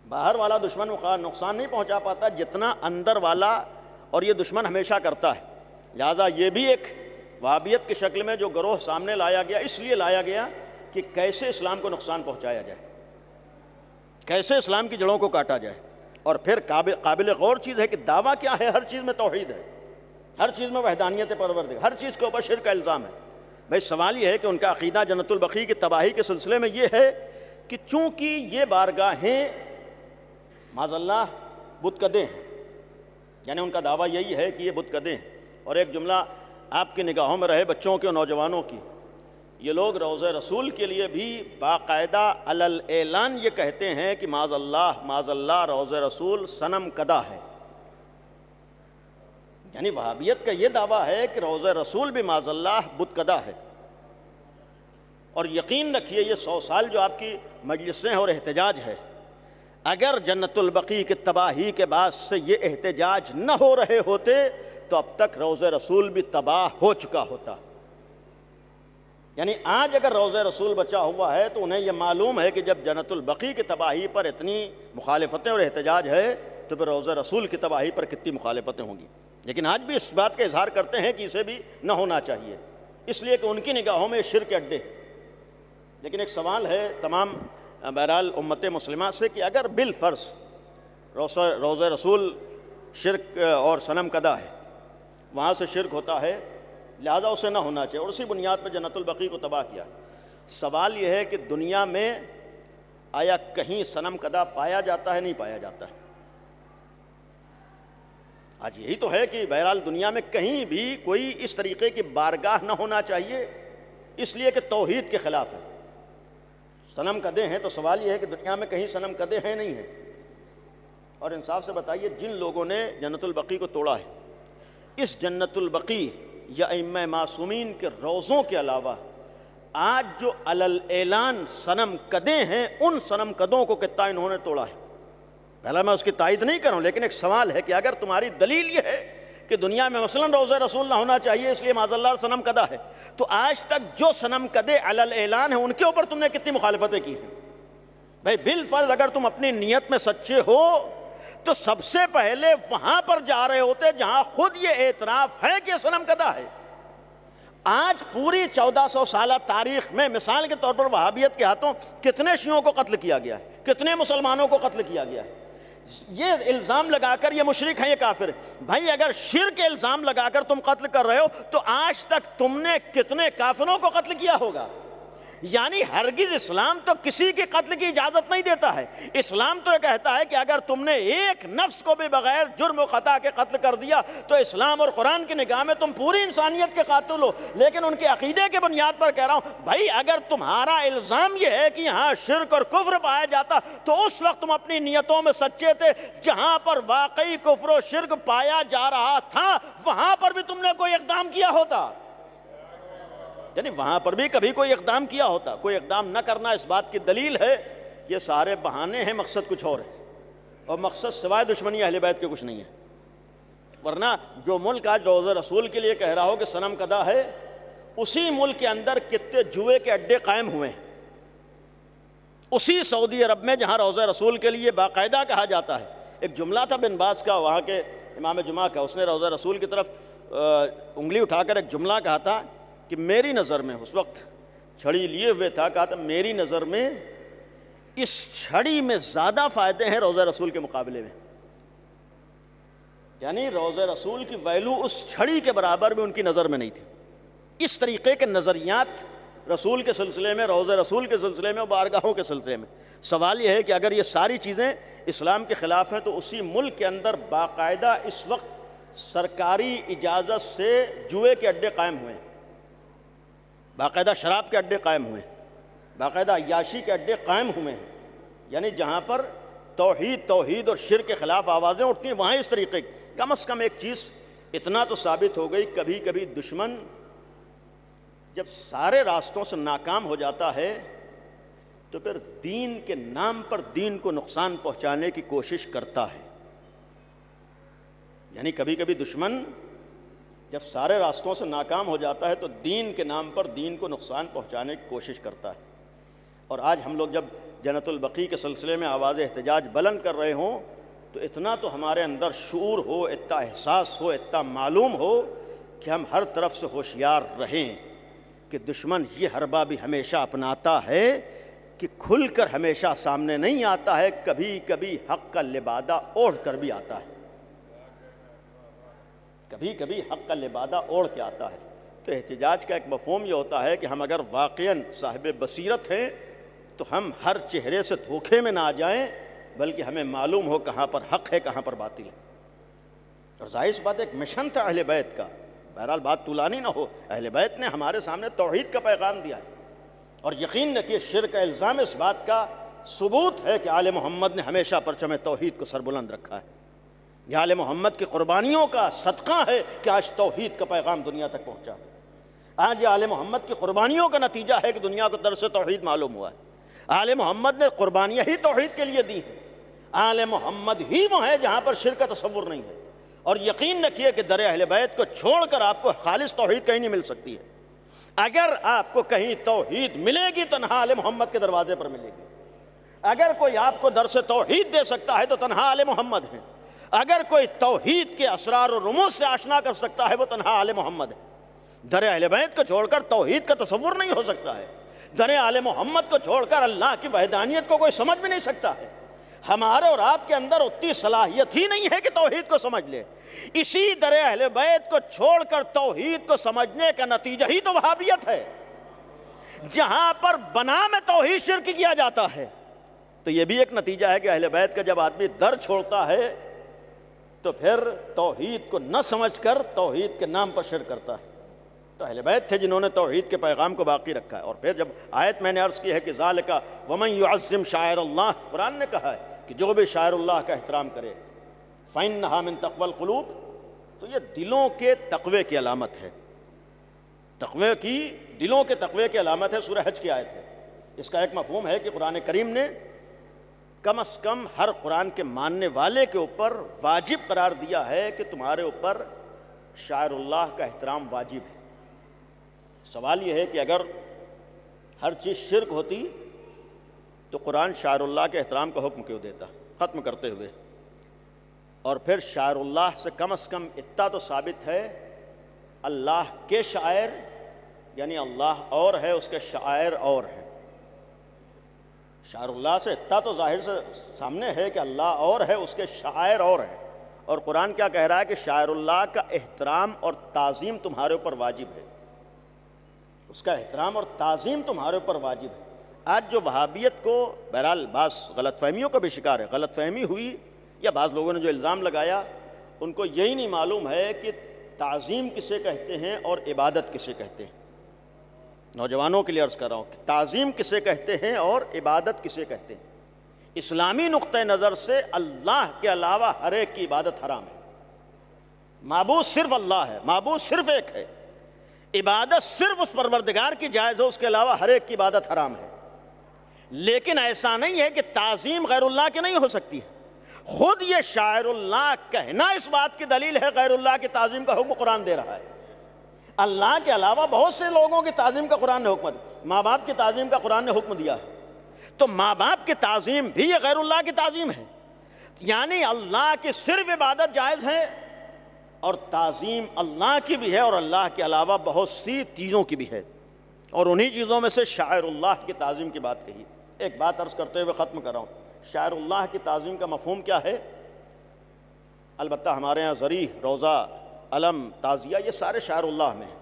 باہر والا دشمن نقصان نہیں پہنچا پاتا جتنا اندر والا، اور یہ دشمن ہمیشہ کرتا ہے۔ لہذا یہ بھی ایک وہابیت کی شکل میں جو گروہ سامنے لایا گیا، اس لیے لایا گیا کہ کیسے اسلام کو نقصان پہنچایا جائے، کیسے اسلام کی جڑوں کو کاٹا جائے۔ اور پھر قابل غور چیز ہے کہ دعویٰ کیا ہے؟ ہر چیز میں توحید ہے، ہر چیز میں وحدانیت پروردگار، ہر چیز کے اوپر شرک کا الزام ہے۔ بھائی سوال یہ ہے کہ ان کا عقیدہ جنت البقیع کی تباہی کے سلسلے میں یہ ہے کہ چونکہ یہ بارگاہیں معاذ اللہ بت کدے ہیں، یعنی ان کا دعویٰ یہی ہے کہ یہ بت کدے ہیں۔ اور ایک جملہ آپ کی نگاہوں میں رہے بچوں کے اور نوجوانوں کی، یہ لوگ روضہ رسول کے لیے بھی باقاعدہ علی اعلان یہ کہتے ہیں کہ معاذ اللہ روضہ رسول صنم کدہ ہے۔ یعنی وہابیت کا یہ دعویٰ ہے کہ روضہ رسول بھی معاذ اللہ بت کدہ ہے۔ اور یقین رکھیے یہ 100 سال جو آپ کی مجلسیں اور احتجاج ہے، اگر جنت البقیع کی تباہی کے بعد سے یہ احتجاج نہ ہو رہے ہوتے تو اب تک روضہ رسول بھی تباہ ہو چکا ہوتا۔ یعنی آج اگر روضہ رسول بچا ہوا ہے تو انہیں یہ معلوم ہے کہ جب جنت البقیع کی تباہی پر اتنی مخالفتیں اور احتجاج ہے تو پھر روضہ رسول کی تباہی پر کتنی مخالفتیں ہوں گی۔ لیکن آج بھی اس بات کا اظہار کرتے ہیں کہ اسے بھی نہ ہونا چاہیے، اس لیے کہ ان کی نگاہوں میں شرک اڈے۔ لیکن ایک سوال ہے تمام بہرحال امت مسلمہ سے کہ اگر بالفرض روضہ رسول شرک اور صنم کدہ ہے، وہاں سے شرک ہوتا ہے، لہذا اسے نہ ہونا چاہیے، اور اسی بنیاد پہ جنت البقیع کو تباہ کیا۔ سوال یہ ہے کہ دنیا میں آیا کہیں صنم کدہ پایا جاتا ہے؟ نہیں پایا جاتا ہے۔ آج یہی تو ہے کہ بہرحال دنیا میں کہیں بھی کوئی اس طریقے کی بارگاہ نہ ہونا چاہیے، اس لیے کہ توحید کے خلاف ہے۔ صنم کدے ہیں تو سوال یہ ہے کہ دنیا میں کہیں صنم کدے ہیں؟ نہیں ہیں۔ اور انصاف سے بتائیے جن لوگوں نے جنت البقیع کو توڑا ہے، اس جنت البقیع یا ائمہ معصومین کے روضوں کے علاوہ آج جو علی اعلان صنم کدے ہیں، ان صنم کدوں کو کتنا انہوں نے توڑا ہے؟ پہلا میں اس کی تائید نہیں کروں، لیکن ایک سوال ہے کہ اگر تمہاری دلیل یہ ہے کہ دنیا میں مثلا روضہ رسول نہ ہونا چاہیے اس لیے معاذ اللہ صنم کدہ ہے، تو آج تک جو صنم کدے علی اعلان ہیں ان کے اوپر تم نے کتنی مخالفتیں کی ہیں؟ بھائی بالفرض اگر تم اپنی نیت میں سچے ہو تو سب سے پہلے وہاں پر جا رہے ہوتے جہاں خود یہ اعتراف ہے کہ صنم کدہ ہے۔ آج پوری 1400 سالہ تاریخ میں مثال کے طور پر وہابیت کے ہاتھوں کتنے شیعوں کو قتل کیا گیا ہے، کتنے مسلمانوں کو قتل کیا گیا ہے۔ یہ الزام لگا کر یہ مشرک ہیں، یہ کافر ہے۔ بھائی اگر شرک الزام لگا کر تم قتل کر رہے ہو تو آج تک تم نے کتنے کافروں کو قتل کیا ہوگا؟ یعنی ہرگز اسلام تو کسی کے قتل کی اجازت نہیں دیتا ہے. اسلام تو یہ کہتا ہے کہ اگر تم نے ایک نفس کو بھی بغیر جرم و خطا کے قتل کر دیا تو اسلام اور قرآن کی نگاہ میں تم پوری انسانیت کے قاتل ہو. لیکن ان کے عقیدے کے بنیاد پر کہہ رہا ہوں بھائی، اگر تمہارا الزام یہ ہے کہ یہاں شرک اور کفر پایا جاتا تو اس وقت تم اپنی نیتوں میں سچے تھے. جہاں پر واقعی کفر و شرک پایا جا رہا تھا وہاں پر بھی تم نے کوئی اقدام کیا ہوتا، یعنی وہاں پر بھی کبھی کوئی اقدام کیا ہوتا. کوئی اقدام نہ کرنا اس بات کی دلیل ہے یہ سارے بہانے ہیں، مقصد کچھ اور ہے، اور مقصد سوائے دشمنی اہل بیت کے کچھ نہیں ہے. ورنہ جو ملک آج روضہ رسول کے لیے کہہ رہا ہو کہ صنم کدہ ہے، اسی ملک کے اندر کتنے جوئے کے اڈے قائم ہوئے ہیں. اسی سعودی عرب میں جہاں روضہ رسول کے لیے باقاعدہ کہا جاتا ہے. ایک جملہ تھا بن باز کا، وہاں کے امام جمعہ کا، اس نے روضہ رسول کی طرف انگلی اٹھا کر ایک جملہ کہا تھا کہ میری نظر میں، اس وقت چھڑی لیے ہوئے تھا، کہا تھا میری نظر میں اس چھڑی میں زیادہ فائدے ہیں روضہ رسول کے مقابلے میں. یعنی روضہ رسول کی ویلو اس چھڑی کے برابر بھی ان کی نظر میں نہیں تھی. اس طریقے کے نظریات رسول کے سلسلے میں، روضہ رسول کے سلسلے میں، بارگاہوں کے سلسلے میں. سوال یہ ہے کہ اگر یہ ساری چیزیں اسلام کے خلاف ہیں تو اسی ملک کے اندر باقاعدہ اس وقت سرکاری اجازت سے جوئے کے اڈے قائم ہوئے ہیں، باقاعدہ شراب کے اڈے قائم ہوئے ہیں، باقاعدہ عیاشی کے اڈے قائم ہوئے ہیں. یعنی جہاں پر توحید اور شرک کے خلاف آوازیں اٹھتی ہیں وہاں اس طریقے کی. کم از کم ایک چیز اتنا تو ثابت ہو گئی، کبھی کبھی دشمن جب سارے راستوں سے ناکام ہو جاتا ہے تو پھر دین کے نام پر دین کو نقصان پہنچانے کی کوشش کرتا ہے. یعنی کبھی کبھی دشمن جب سارے راستوں سے ناکام ہو جاتا ہے تو دین کے نام پر دین کو نقصان پہنچانے کی کوشش کرتا ہے. اور آج ہم لوگ جب جنت البقیع کے سلسلے میں آواز احتجاج بلند کر رہے ہوں تو اتنا تو ہمارے اندر شعور ہو، اتنا احساس ہو، اتنا معلوم ہو کہ ہم ہر طرف سے ہوشیار رہیں کہ دشمن یہ حربہ بھی ہمیشہ اپناتا ہے کہ کھل کر ہمیشہ سامنے نہیں آتا ہے، کبھی کبھی حق کا لبادہ اوڑھ کر بھی آتا ہے، کبھی کبھی حق کا لبادہ اوڑھ کے آتا ہے. تو احتجاج کا ایک مفہوم یہ ہوتا ہے کہ ہم اگر واقعاً صاحب بصیرت ہیں تو ہم ہر چہرے سے دھوکے میں نہ آ جائیں، بلکہ ہمیں معلوم ہو کہاں پر حق ہے کہاں پر باطل ہے. اور ظاہر سی بات ایک مشن تھا اہل بیت کا. بہرحال بات طولانی نہ ہو، اہل بیت نے ہمارے سامنے توحید کا پیغام دیا ہے، اور یقین رکھیے شرک کا الزام اس بات کا ثبوت ہے کہ آل محمد نے ہمیشہ پرچم توحید کو سربلند رکھا ہے. یہ آل محمد کی قربانیوں کا صدقہ ہے کہ آج توحید کا پیغام دنیا تک پہنچا ہے. آج یہ آل محمد کی قربانیوں کا نتیجہ ہے کہ دنیا کو درس توحید معلوم ہوا ہے. آل محمد نے قربانیاں ہی توحید کے لیے دی ہیں. آل محمد ہی وہ ہے جہاں پر شرک کا تصور نہیں ہے. اور یقین رکھیے کہ در اہل بیت کو چھوڑ کر آپ کو خالص توحید کہیں نہیں مل سکتی ہے. اگر آپ کو کہیں توحید ملے گی تنہا آل محمد کے دروازے پر ملے گی. اگر کوئی آپ کو درس توحید دے سکتا ہے تو تنہا آل محمد ہے. اگر کوئی توحید کے اسرار و رموز سے آشنا کر سکتا ہے وہ تنہا آل محمد ہے. در اہل بیت کو چھوڑ کر توحید کا تصور نہیں ہو سکتا ہے. در آل محمد کو چھوڑ کر اللہ کی وحدانیت کو کوئی سمجھ بھی نہیں سکتا ہے. ہمارے اور آپ کے اندر اتنی صلاحیت ہی نہیں ہے کہ توحید کو سمجھ لے. اسی در اہل بیت کو چھوڑ کر توحید کو سمجھنے کا نتیجہ ہی تو وہابیت ہے، جہاں پر بنا میں توحید شرک کیا جاتا ہے. تو یہ بھی ایک نتیجہ ہے کہ اہل بیت کا جب آدمی در چھوڑتا ہے تو پھر توحید کو نہ سمجھ کر توحید کے نام پر شرک کرتا ہے. تو اہل بیت تھے جنہوں نے توحید کے پیغام کو باقی رکھا ہے. اور پھر جب آیت میں نے عرض کی ہے کہ ذالک ومن یعظم شعائر اللہ، قرآن نے کہا ہے کہ جو بھی شاعر اللہ کا احترام کرے فإنھا من تقوی القلوب، تو یہ دلوں کے تقوی کی علامت ہے. تقوی کی دلوں کے تقوی کی علامت ہے. سورہ حج کی آیت ہے. اس کا ایک مفہوم ہے کہ قرآن کریم نے کم از کم ہر قرآن کے ماننے والے کے اوپر واجب قرار دیا ہے کہ تمہارے اوپر شاعر اللہ کا احترام واجب ہے. سوال یہ ہے کہ اگر ہر چیز شرک ہوتی تو قرآن شاعر اللہ کے احترام کا حکم کیوں دیتا ختم کرتے ہوئے؟ اور پھر شاعر اللہ سے کم از کم اتنا تو ثابت ہے اللہ کے شاعر، یعنی اللہ اور ہے، اس کے شاعر اور ہیں. شاعر اللہ سے اتنا تو ظاہر سے سامنے ہے کہ اللہ اور ہے، اس کے شاعر اور ہیں. اور قرآن کیا کہہ رہا ہے کہ شاعر اللہ کا احترام اور تعظیم تمہارے اوپر واجب ہے. اس کا احترام اور تعظیم تمہارے اوپر واجب ہے۔ آج جو وہابیت کو بہرحال بعض غلط فہمیوں کا بھی شکار ہے، غلط فہمی ہوئی یا بعض لوگوں نے جو الزام لگایا ان کو یہی نہیں معلوم ہے کہ تعظیم کسے کہتے ہیں اور عبادت کسے کہتے ہیں۔ نوجوانوں کے لیے عرض کر رہا ہوں کہ تعظیم کسے کہتے ہیں اور عبادت کسے کہتے ہیں۔ اسلامی نقطہ نظر سے اللہ کے علاوہ ہر ایک کی عبادت حرام ہے۔ معبود صرف اللہ ہے، معبود صرف ایک ہے، عبادت صرف اس پروردگار کی جائز ہے، اس کے علاوہ ہر ایک کی عبادت حرام ہے۔ لیکن ایسا نہیں ہے کہ تعظیم غیر اللہ کی نہیں ہو سکتی ہے۔ خود یہ شاعر اللہ کہنا اس بات کی دلیل ہے غیر اللہ کی تعظیم کا حکم قرآن دے رہا ہے۔ اللہ کے علاوہ بہت سے لوگوں کی تعظیم کا قرآن نے حکم دیا، ماں باپ کی تعظیم کا قرآن نے حکم دیا ہے، تو ماں باپ کی تعظیم بھی یہ غیر اللہ کی تعظیم ہے۔ یعنی اللہ کی صرف عبادت جائز ہے اور تعظیم اللہ کی بھی ہے، اور اللہ کے علاوہ بہت سی چیزوں کی بھی ہے، اور انہی چیزوں میں سے شاعر اللہ کی تعظیم کی بات کہی۔ ایک بات عرض کرتے ہوئے ختم کر رہا ہوں، شاعر اللہ کی تعظیم کا مفہوم کیا ہے؟ البتہ ہمارے ہاں ذریح، روضہ، علم، تعزیہ یہ سارے شاعر اللہ میں ہیں،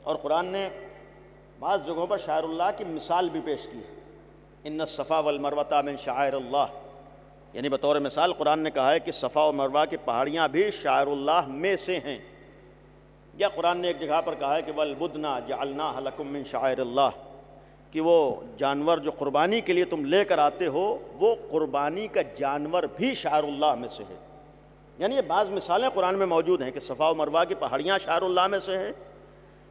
اور قرآن نے بعض جگہوں پر شاعر اللہ کی مثال بھی پیش کی ہے۔ ان الصفا والمروۃ من شعائر اللہ، یعنی بطور مثال قرآن نے کہا ہے کہ صفا و مروہ کی پہاڑیاں بھی شاعر اللہ میں سے ہیں، یا قرآن نے ایک جگہ پر کہا ہے کہ والبدن جعلناها لکم من شعائر اللہ، کہ وہ جانور جو قربانی کے لیے تم لے کر آتے ہو وہ قربانی کا جانور بھی شاعر اللہ میں سے ہے۔ یعنی یہ بعض مثالیں قرآن میں موجود ہیں کہ صفا و مروہ کی پہاڑیاں شاعر اللہ میں سے ہیں،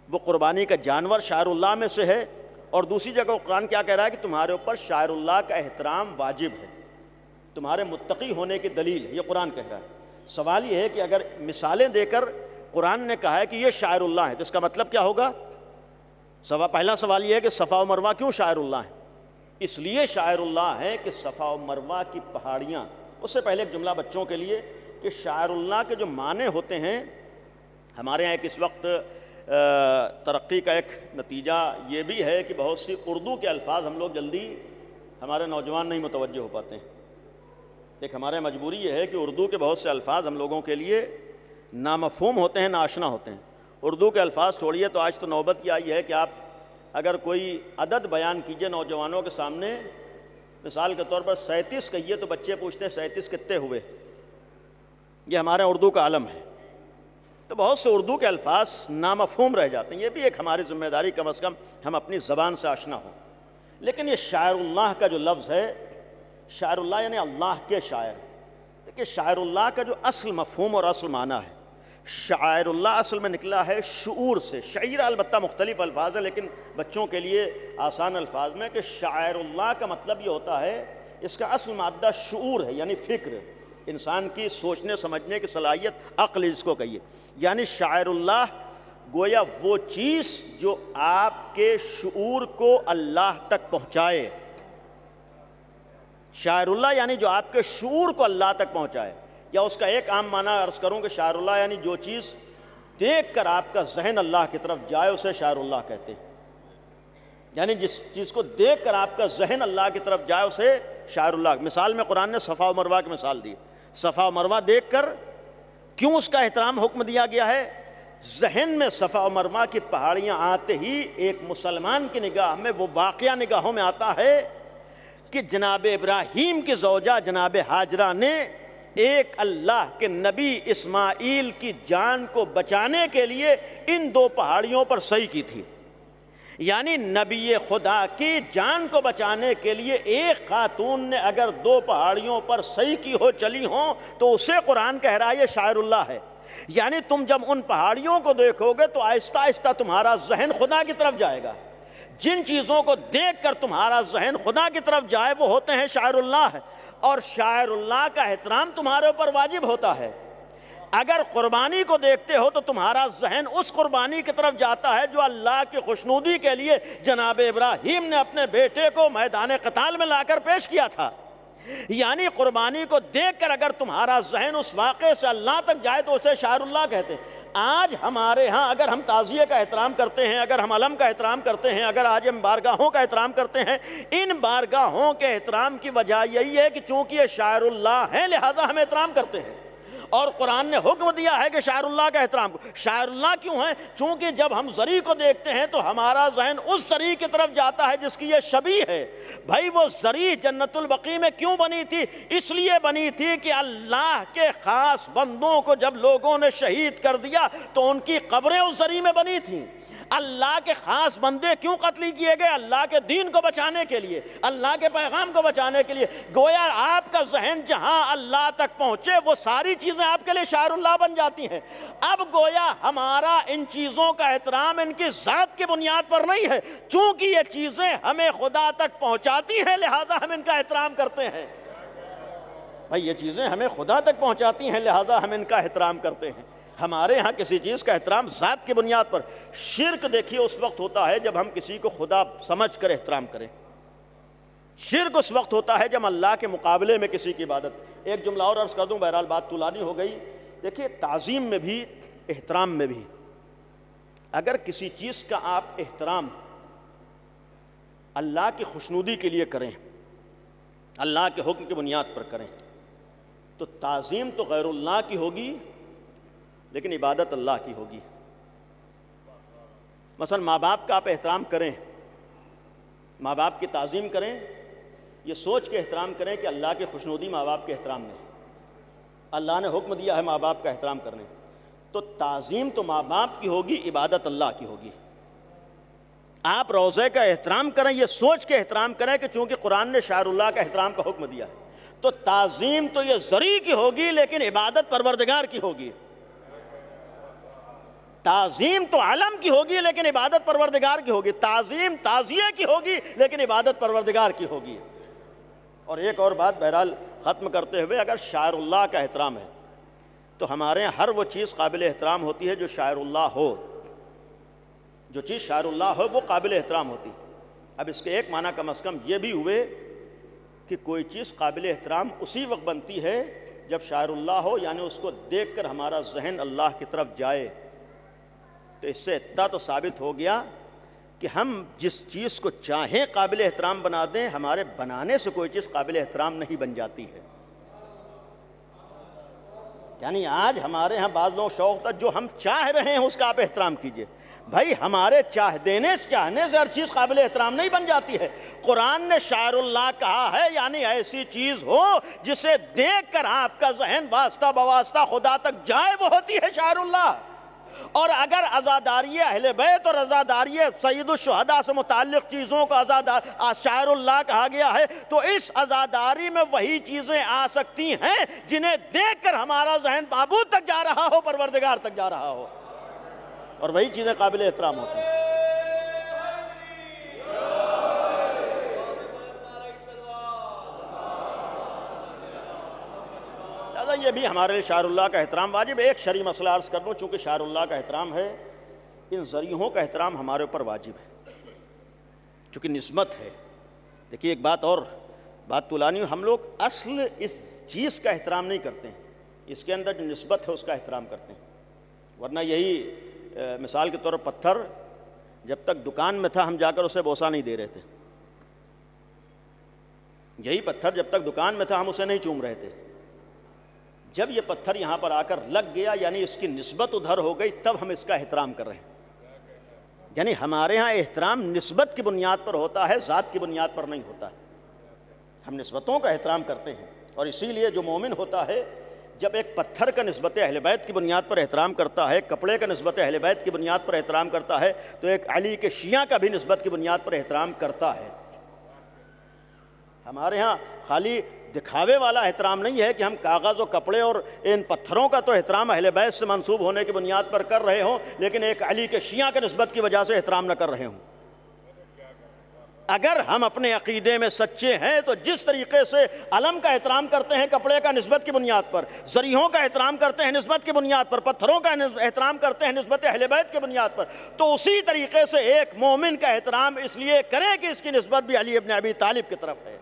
وہ قربانی کا جانور شاعر اللہ میں سے ہے، اور دوسری جگہ قرآن کیا کہہ رہا ہے کہ تمہارے اوپر شاعر اللہ کا احترام واجب ہے، تمہارے متقی ہونے کی دلیل ہے، یہ قرآن کہہ رہا ہے۔ سوال یہ ہے کہ اگر مثالیں دے کر قرآن نے کہا ہے کہ یہ شاعر اللہ ہے تو اس کا مطلب کیا ہوگا؟ پہلا سوال یہ ہے کہ صفا و مروہ کیوں شاعر اللہ ہیں؟ اس لیے شاعر اللہ ہے کہ صفا و مروہ کی پہاڑیاں، اس سے پہلے ایک جملہ بچوں کے لیے کہ شاعر اللہ کے جو معنی ہوتے ہیں، ہمارے یہاں ایک اس وقت ترقی کا ایک نتیجہ یہ بھی ہے کہ بہت سی اردو کے الفاظ ہم لوگ جلدی، ہمارے نوجوان نہیں متوجہ ہو پاتے ہیں۔ ایک ہمارے مجبوری یہ ہے کہ اردو کے بہت سے الفاظ ہم لوگوں کے لیے نامفہوم ہوتے ہیں، ناآشنا ہوتے ہیں۔ اردو کے الفاظ چھوڑیے تو آج تو نوبت یہ آئی ہے کہ آپ اگر کوئی عدد بیان کیجئے نوجوانوں کے سامنے، مثال کے طور پر 37 کہیے تو بچے پوچھتے ہیں 37 کتنے ہوئے؟ یہ ہمارے اردو کا علم ہے۔ تو بہت سے اردو کے الفاظ نامفہوم رہ جاتے ہیں، یہ بھی ایک ہماری ذمہ داری، کم از کم ہم اپنی زبان سے آشنا ہوں۔ لیکن یہ شاعر اللہ کا جو لفظ ہے، شاعر اللہ یعنی اللہ کے شاعر، دیکھیے شاعر اللہ کا جو اصل مفہوم اور اصل معنی ہے، شاعر اللہ اصل میں نکلا ہے شعور سے۔ شعیر البتہ مختلف الفاظ ہیں، لیکن بچوں کے لیے آسان الفاظ میں کہ شاعر اللہ کا مطلب یہ ہوتا ہے، اس کا اصل مادہ شعور ہے، یعنی فکر، انسان کی سوچنے سمجھنے کی صلاحیت، عقل جس کو کہیے۔ یعنی شاعر اللہ گویا وہ چیز جو آپ کے شعور کو اللہ تک پہنچائے، شاعر اللہ یعنی جو آپ کے شعور کو اللہ تک پہنچائے، یا اس کا ایک عام معنی عرض کروں کہ شاعر اللہ یعنی جو چیز دیکھ کر آپ کا ذہن اللہ کی طرف جائے اسے شاعر اللہ کہتے ہیں۔ یعنی جس چیز کو دیکھ کر آپ کا ذہن اللہ کی طرف جائے اسے شاعر اللہ۔ مثال میں قرآن نے صفا و مروہ کی مثال دی، صفا و مروہ دیکھ کر کیوں اس کا احترام حکم دیا گیا ہے؟ ذہن میں صفا و مروہ کی پہاڑیاں آتے ہی ایک مسلمان کی نگاہ میں وہ واقعہ نگاہوں میں آتا ہے کہ جناب ابراہیم کی زوجہ جناب ہاجرہ نے ایک اللہ کے نبی اسماعیل کی جان کو بچانے کے لیے ان دو پہاڑیوں پر سعی کی تھی۔ یعنی نبی خدا کی جان کو بچانے کے لیے ایک خاتون نے اگر دو پہاڑیوں پر سعی کی ہو، چلی ہوں، تو اسے قرآن کہہ رہا ہے یہ شاعر اللہ ہے۔ یعنی تم جب ان پہاڑیوں کو دیکھو گے تو آہستہ آہستہ تمہارا ذہن خدا کی طرف جائے گا۔ جن چیزوں کو دیکھ کر تمہارا ذہن خدا کی طرف جائے وہ ہوتے ہیں شاعر اللہ، اور شاعر اللہ کا احترام تمہارے اوپر واجب ہوتا ہے۔ اگر قربانی کو دیکھتے ہو تو تمہارا ذہن اس قربانی کی طرف جاتا ہے جو اللہ کی خوشنودی کے لیے جناب ابراہیم نے اپنے بیٹے کو میدان قتال میں لا کر پیش کیا تھا۔ یعنی قربانی کو دیکھ کر اگر تمہارا ذہن اس واقعے سے اللہ تک جائے تو اسے شاعر اللہ کہتے ہیں۔ آج ہمارے ہاں اگر ہم تعزیے کا احترام کرتے ہیں، اگر ہم علم کا احترام کرتے ہیں، اگر آج ہم بارگاہوں کا احترام کرتے ہیں، ان بارگاہوں کے احترام کی وجہ یہی ہے کہ چونکہ یہ شاعر اللہ ہیں لہذا ہم احترام کرتے ہیں، اور قرآن نے حکم دیا ہے کہ شاعر اللہ کا احترام کرو۔ شاعر اللہ کیوں ہیں؟ چونکہ جب ہم زری کو دیکھتے ہیں تو ہمارا ذہن اس زری کی طرف جاتا ہے جس کی یہ شبیہ ہے۔ بھائی وہ زری جنت البقیع میں کیوں بنی تھی؟ اس لیے بنی تھی کہ اللہ کے خاص بندوں کو جب لوگوں نے شہید کر دیا تو ان کی قبریں اس زری میں بنی تھیں۔ اللہ کے خاص بندے کیوں قتل کیے گئے؟ اللہ کے دین کو بچانے کے لیے، اللہ کے پیغام کو بچانے کے لیے۔ گویا آپ کا ذہن جہاں اللہ تک پہنچے وہ ساری چیزیں آپ کے لیے شاعر اللہ بن جاتی ہیں۔ اب گویا ہمارا ان چیزوں کا احترام ان کی ذات کی بنیاد پر نہیں ہے، چونکہ یہ چیزیں ہمیں خدا تک پہنچاتی ہیں لہذا ہم ان کا احترام کرتے ہیں۔ بھائی یہ چیزیں ہمیں خدا تک پہنچاتی ہیں لہذا ہم ان کا احترام کرتے ہیں۔ ہمارے ہاں کسی چیز کا احترام ذات کی بنیاد پر۔ شرک دیکھیے اس وقت ہوتا ہے جب ہم کسی کو خدا سمجھ کر احترام کریں۔ شرک اس وقت ہوتا ہے جب اللہ کے مقابلے میں کسی کی عبادت۔ ایک جملہ اور عرض کر دوں، بہرحال بات طولانی ہو گئی۔ دیکھیے تعظیم میں بھی احترام میں بھی اگر کسی چیز کا آپ احترام اللہ کی خوشنودی کے لیے کریں، اللہ کے حکم کی بنیاد پر کریں، تو تعظیم تو غیر اللہ کی ہوگی لیکن عبادت اللہ کی ہوگی۔ مثلا ماں باپ کا آپ احترام کریں، ماں باپ کی تعظیم کریں، یہ سوچ کے احترام کریں کہ اللہ کی خوشنودی ماں باپ کے احترام میں، اللہ نے حکم دیا ہے ماں باپ کا احترام کرنے، تو تعظیم تو ماں باپ کی ہوگی، عبادت اللہ کی ہوگی۔ آپ روضے کا احترام کریں، یہ سوچ کے احترام کریں کہ چونکہ قرآن نے شاعر اللہ کا احترام کا حکم دیا ہے، تو تعظیم تو یہ ذری کی ہوگی لیکن عبادت پروردگار کی ہوگی۔ تعظیم تو علم کی ہوگی لیکن عبادت پروردگار کی ہوگی، تعظیم تعزیہ کی ہوگی لیکن عبادت پروردگار کی ہوگی۔ اور ایک اور بات بہرحال ختم کرتے ہوئے، اگر شاعر اللہ کا احترام ہے تو ہمارے ہر وہ چیز قابل احترام ہوتی ہے جو شاعر اللہ ہو، جو چیز شاعر اللہ ہو وہ قابل احترام ہوتی۔ اب اس کے ایک معنی کم از کم یہ بھی ہوئے کہ کوئی چیز قابل احترام اسی وقت بنتی ہے جب شاعر اللہ ہو، یعنی اس کو دیکھ کر ہمارا ذہن اللہ کی طرف جائے۔ تو اس سے اتنا تو ثابت ہو گیا کہ ہم جس چیز کو چاہیں قابل احترام بنا دیں، ہمارے بنانے سے کوئی چیز قابل احترام نہیں بن جاتی ہے۔ یعنی آج ہمارے ہاں بعض لوگ شوق تھا جو ہم چاہ رہے ہیں اس کا آپ احترام کیجئے۔ بھائی ہمارے چاہنے سے ہر چیز قابل احترام نہیں بن جاتی ہے۔ قرآن نے شاعر اللہ کہا ہے، یعنی ایسی چیز ہو جسے دیکھ کر آپ کا ذہن واسطہ بواسطہ خدا تک جائے، وہ ہوتی ہے شاعر اللہ۔ اور اگر عزاداری اہل بیت اور عزاداری سید الشہداء سے متعلق چیزوں کو شاعر اللہ کہا گیا ہے، تو اس عزاداری میں وہی چیزیں آ سکتی ہیں جنہیں دیکھ کر ہمارا ذہن معبود تک جا رہا ہو، پروردگار تک جا رہا ہو، اور وہی چیزیں قابل احترام ہوتی ہیں۔ یہ بھی ہمارے لیے شاعر اللہ کا احترام واجب ہے۔ ایک شرعی مسئلہ عرض کر دوں، چونکہ شاعر اللہ کا احترام ہے، ان ذریعوں کا احترام ہمارے اوپر واجب ہے چونکہ نسبت ہے۔ دیکھیے ایک بات اور، بات طولانی، ہم لوگ اصل اس چیز کا احترام نہیں کرتے ہیں، اس کے اندر جو نسبت ہے اس کا احترام کرتے ہیں۔ ورنہ یہی مثال کے طور پر پتھر جب تک دکان میں تھا ہم جا کر اسے بوسہ نہیں دے رہے تھے، یہی پتھر جب تک دکان میں تھا ہم اسے نہیں چوم رہے تھے۔ جب یہ پتھر یہاں پر آ کر لگ گیا، یعنی اس کی نسبت ادھر ہو گئی، تب ہم اس کا احترام کر رہے ہیں۔ یعنی ہمارے ہاں احترام نسبت کی بنیاد پر ہوتا ہے، ذات کی بنیاد پر نہیں ہوتا۔ ہم نسبتوں کا احترام کرتے ہیں، اور اسی لیے جو مومن ہوتا ہے جب ایک پتھر کا نسبت اہل بیت کی بنیاد پر احترام کرتا ہے، کپڑے کا نسبت اہل بیت کی بنیاد پر احترام کرتا ہے، تو ایک علی کے شیعہ کا بھی نسبت کی بنیاد پر احترام کرتا ہے۔ ہمارے ہاں خالی دکھاوے والا احترام نہیں ہے کہ ہم کاغذ و کپڑے اور ان پتھروں کا تو احترام اہل بیت سے منسوب ہونے کی بنیاد پر کر رہے ہوں، لیکن ایک علی کے شیعہ کے نسبت کی وجہ سے احترام نہ کر رہے ہوں۔ اگر ہم اپنے عقیدے میں سچے ہیں تو جس طریقے سے علم کا احترام کرتے ہیں کپڑے کا نسبت کی بنیاد پر، ذریعوں کا احترام کرتے ہیں نسبت کی بنیاد پر، پتھروں کا احترام کرتے ہیں نسبت اہل بیت کی بنیاد پر، تو اسی طریقے سے ایک مومن کا احترام اس لیے کریں کہ اس کی نسبت بھی علی ابن ابی طالب کی طرف ہے۔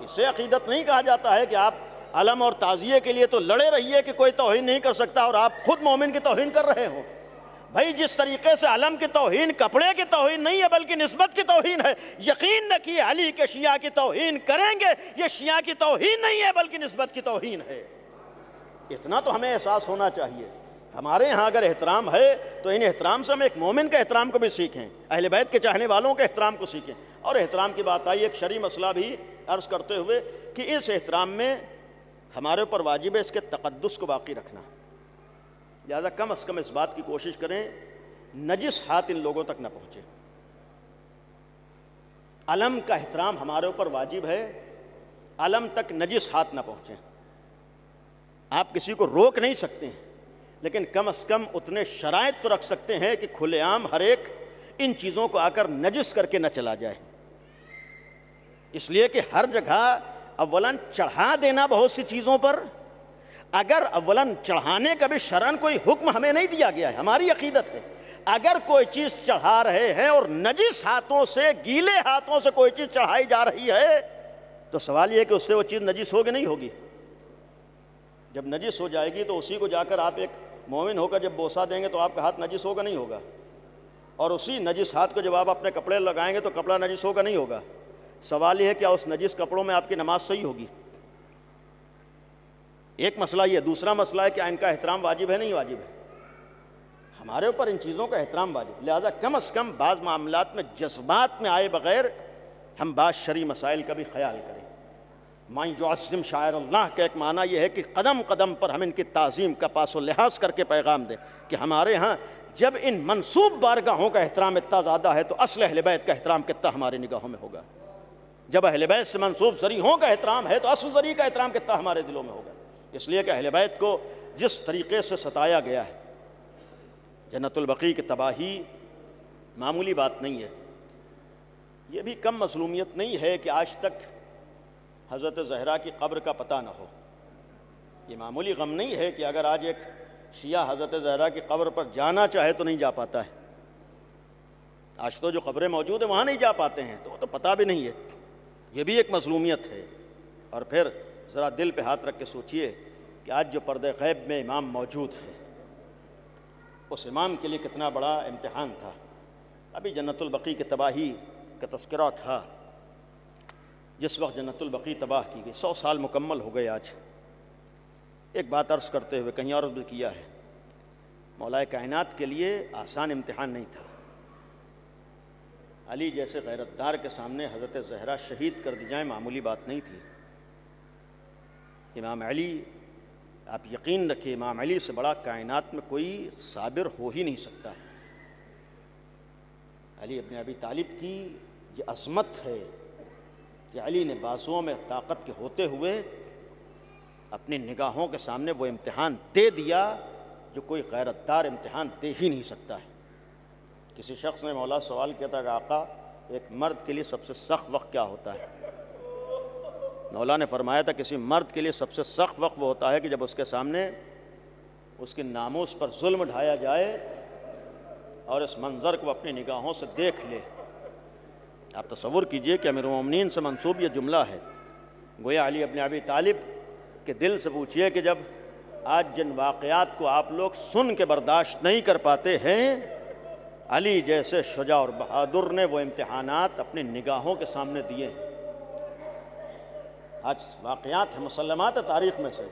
اسے عقیدت نہیں کہا جاتا ہے کہ آپ علم اور تعزیے کے لیے تو لڑے رہیے کہ کوئی توہین نہیں کر سکتا اور آپ خود مومن کی توہین کر رہے ہوں۔ بھائی جس طریقے سے علم کی توہین کپڑے کی توہین نہیں ہے بلکہ نسبت کی توہین ہے، یقین نہ کہ علی کے شیعہ کی توہین کریں گے، یہ شیعہ کی توہین نہیں ہے بلکہ نسبت کی توہین ہے۔ اتنا تو ہمیں احساس ہونا چاہیے. ہمارے ہاں اگر احترام ہے تو ان احترام سے ہم ایک مومن کے احترام کو بھی سیکھیں, اہل بیت کے چاہنے والوں کے احترام کو سیکھیں. اور احترام کی بات آئی, ایک شرعی مسئلہ بھی عرض کرتے ہوئے کہ اس احترام میں ہمارے اوپر واجب ہے اس کے تقدس کو باقی رکھنا. لہذا کم از کم اس بات کی کوشش کریں نجس ہاتھ ان لوگوں تک نہ پہنچے. علم کا احترام ہمارے اوپر واجب ہے, علم تک نجس ہاتھ نہ پہنچیں. آپ کسی کو روک نہیں سکتے ہیں, لیکن کم از کم اتنے شرائط تو رکھ سکتے ہیں کہ کھلے عام ہر ایک ان چیزوں کو آ کر نجس کر کے نہ چلا جائے. اس لیے کہ ہر جگہ اولاً چڑھا دینا بہت سی چیزوں پر, اگر اولاً چڑھانے کا بھی شرعاً کوئی حکم ہمیں نہیں دیا گیا ہے, ہماری عقیدت ہے اگر کوئی چیز چڑھا رہے ہیں اور نجس ہاتھوں سے, گیلے ہاتھوں سے کوئی چیز چڑھائی جا رہی ہے تو سوال یہ ہے کہ اس سے وہ چیز نجس ہوگی نہیں ہوگی. جب نجس ہو جائے گی تو اسی کو جا کر آپ ایک مومن ہو کر جب بوسہ دیں گے تو آپ کا ہاتھ نجس ہوگا نہیں ہوگا, اور اسی نجس ہاتھ کو جب آپ اپنے کپڑے لگائیں گے تو کپڑا نجس ہوگا نہیں ہوگا. سوال یہ ہے کہ اس نجس کپڑوں میں آپ کی نماز صحیح ہوگی. ایک مسئلہ یہ. دوسرا مسئلہ ہے کہ ان کا احترام واجب ہے نہیں واجب ہے. ہمارے اوپر ان چیزوں کا احترام واجب, لہذا کم از کم بعض معاملات میں جذبات میں آئے بغیر ہم بعض شرعی مسائل کا بھی خیال کریں. مَن یعظم شعائر اللہ کا ایک معنی یہ ہے کہ قدم قدم پر ہم ان کی تعظیم کا پاس و لحاظ کر کے پیغام دیں کہ ہمارے ہاں جب ان منسوب بارگاہوں کا احترام اتنا زیادہ ہے تو اصل اہل بیت کا احترام کتنا ہماری نگاہوں میں ہوگا. جب اہل بیت سے منسوب ذریعوں کا احترام ہے تو اصل ذریع کا احترام کتنا ہمارے دلوں میں ہوگا. اس لیے کہ اہل بیت کو جس طریقے سے ستایا گیا ہے, جنت البقیع کی تباہی معمولی بات نہیں ہے. یہ بھی کم مظلومیت نہیں ہے کہ آج تک حضرت زہرا کی قبر کا پتہ نہ ہو. یہ معمولی غم نہیں ہے کہ اگر آج ایک شیعہ حضرت زہرا کی قبر پر جانا چاہے تو نہیں جا پاتا ہے. آج تو جو قبریں موجود ہیں وہاں نہیں جا پاتے ہیں, تو وہ تو پتہ بھی نہیں ہے. یہ بھی ایک مظلومیت ہے. اور پھر ذرا دل پہ ہاتھ رکھ کے سوچئے کہ آج جو پردہ غیب میں امام موجود ہے, اس امام کے لیے کتنا بڑا امتحان تھا. ابھی جنت البقیع کی تباہی کا تذکرہ تھا. جس وقت جنت البقیع تباہ کی گئی 100 سال مکمل ہو گئے آج. ایک بات عرض کرتے ہوئے کہیں اور بھی کیا ہے, مولا کائنات کے لیے آسان امتحان نہیں تھا. علی جیسے غیرتدار کے سامنے حضرت زہرا شہید کر دی جائیں معمولی بات نہیں تھی. امام علی, آپ یقین رکھیے, امام علی سے بڑا کائنات میں کوئی صابر ہو ہی نہیں سکتا ہے. علی ابن ابی طالب کی یہ عظمت ہے کہ علی نے بازوؤں میں طاقت کے ہوتے ہوئے اپنی نگاہوں کے سامنے وہ امتحان دے دیا جو کوئی غیرتدار امتحان دے ہی نہیں سکتا ہے. کسی شخص نے مولا سوال کیا تھا کہ آقا ایک مرد کے لیے سب سے سخت وقت کیا ہوتا ہے؟ مولا نے فرمایا تھا کسی مرد کے لیے سب سے سخت وقت وہ ہوتا ہے کہ جب اس کے سامنے اس کے ناموس پر ظلم ڈھایا جائے اور اس منظر کو اپنی نگاہوں سے دیکھ لے. آپ تصور کیجئے کہ امیر المومنین سے منسوب یہ جملہ ہے. گویا علی ابن ابی طالب کے دل سے پوچھئے کہ جب آج جن واقعات کو آپ لوگ سن کے برداشت نہیں کر پاتے ہیں, علی جیسے شجاع اور بہادر نے وہ امتحانات اپنی نگاہوں کے سامنے دیے ہیں. آج واقعات ہیں, مسلمات تاریخ میں سے